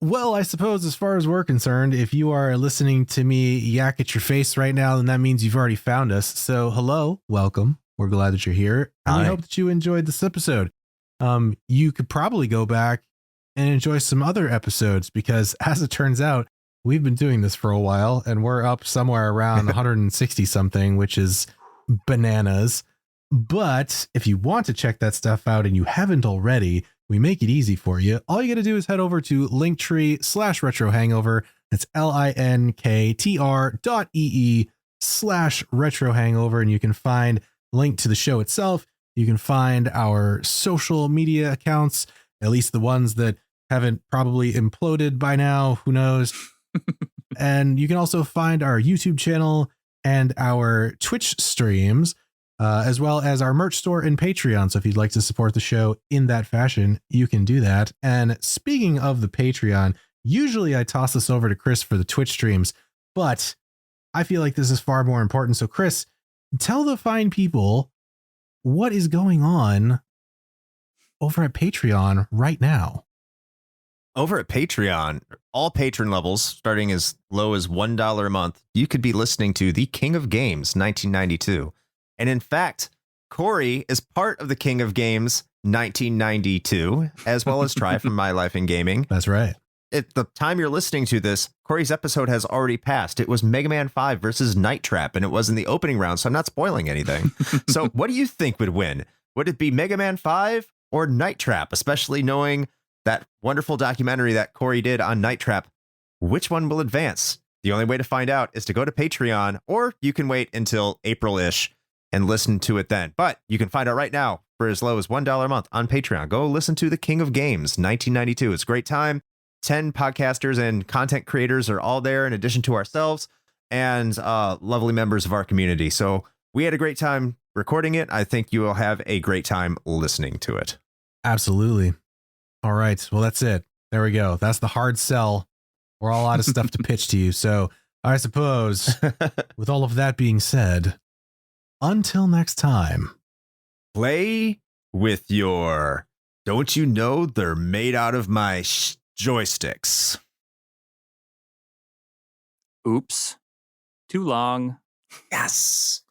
Well, I suppose as far as we're concerned, if you are listening to me yak at your face right now, then that means you've already found us. So hello, welcome. We're glad that you're here. And we hope that you enjoyed this episode. You could probably go back and enjoy some other episodes because as it turns out, we've been doing this for a while and we're up somewhere around 160 something, which is bananas. But if you want to check that stuff out and you haven't already, we make it easy for you. All you got to do is head over to linktree/retrohangover. That's linktr.ee/retrohangover. And you can find a link to the show itself. You can find our social media accounts, at least the ones that haven't probably imploded by now. Who knows? And you can also find our YouTube channel and our Twitch streams, as well as our merch store and Patreon. So if you'd like to support the show in that fashion, you can do that. And speaking of the Patreon, usually I toss this over to Chris for the Twitch streams, but I feel like this is far more important. So Chris, tell the fine people what is going on over at Patreon right now. Over at Patreon, all patron levels, starting as low as $1 a month, you could be listening to the King of Games 1992. And in fact, Coury is part of the King of Games 1992, as well as Try from My Life in Gaming. That's right. At the time you're listening to this, Coury's episode has already passed. It was Mega Man 5 versus Night Trap, and it was in the opening round, so I'm not spoiling anything. So what do you think would win? Would it be Mega Man 5 or Night Trap, especially knowing that wonderful documentary that Coury did on Night Trap? Which one will advance? The only way to find out is to go to Patreon, or you can wait until April-ish and listen to it then. But you can find out right now for as low as $1 a month on Patreon. Go listen to the King of Games 1992. It's a great time. 10 podcasters and content creators are all there in addition to ourselves and lovely members of our community. So we had a great time recording it. I think you will have a great time listening to it. Absolutely. All right. Well, that's it. There we go. That's the hard sell. We're all out of stuff to pitch to you. So I suppose with all of that being said, until next time, play with your, don't you know they're made out of my joysticks. Oops. Too long. Yes.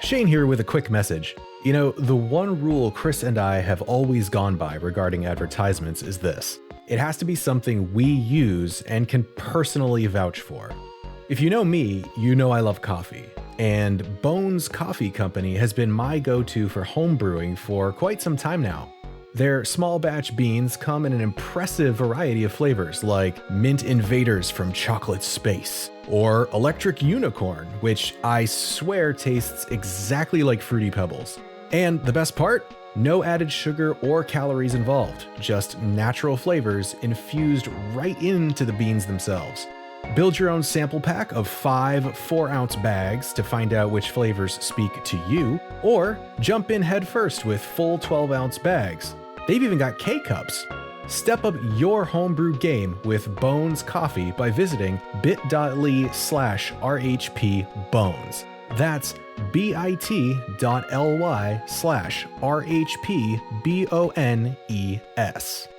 Shane here with a quick message. You know, the one rule Chris and I have always gone by regarding advertisements is this. It has to be something we use and can personally vouch for. If you know me, you know I love coffee. And Bones Coffee Company has been my go-to for home brewing for quite some time now. Their small batch beans come in an impressive variety of flavors like Mint Invaders from Chocolate Space, or Electric Unicorn, which I swear tastes exactly like Fruity Pebbles. And the best part? No added sugar or calories involved, just natural flavors infused right into the beans themselves. Build your own sample pack of 5 4-ounce bags to find out which flavors speak to you, or jump in head first with full 12-ounce bags. They've even got K-Cups. Step up your homebrew game with Bones Coffee by visiting bit.ly/RHPBones. That's bit.ly/RHPBONES.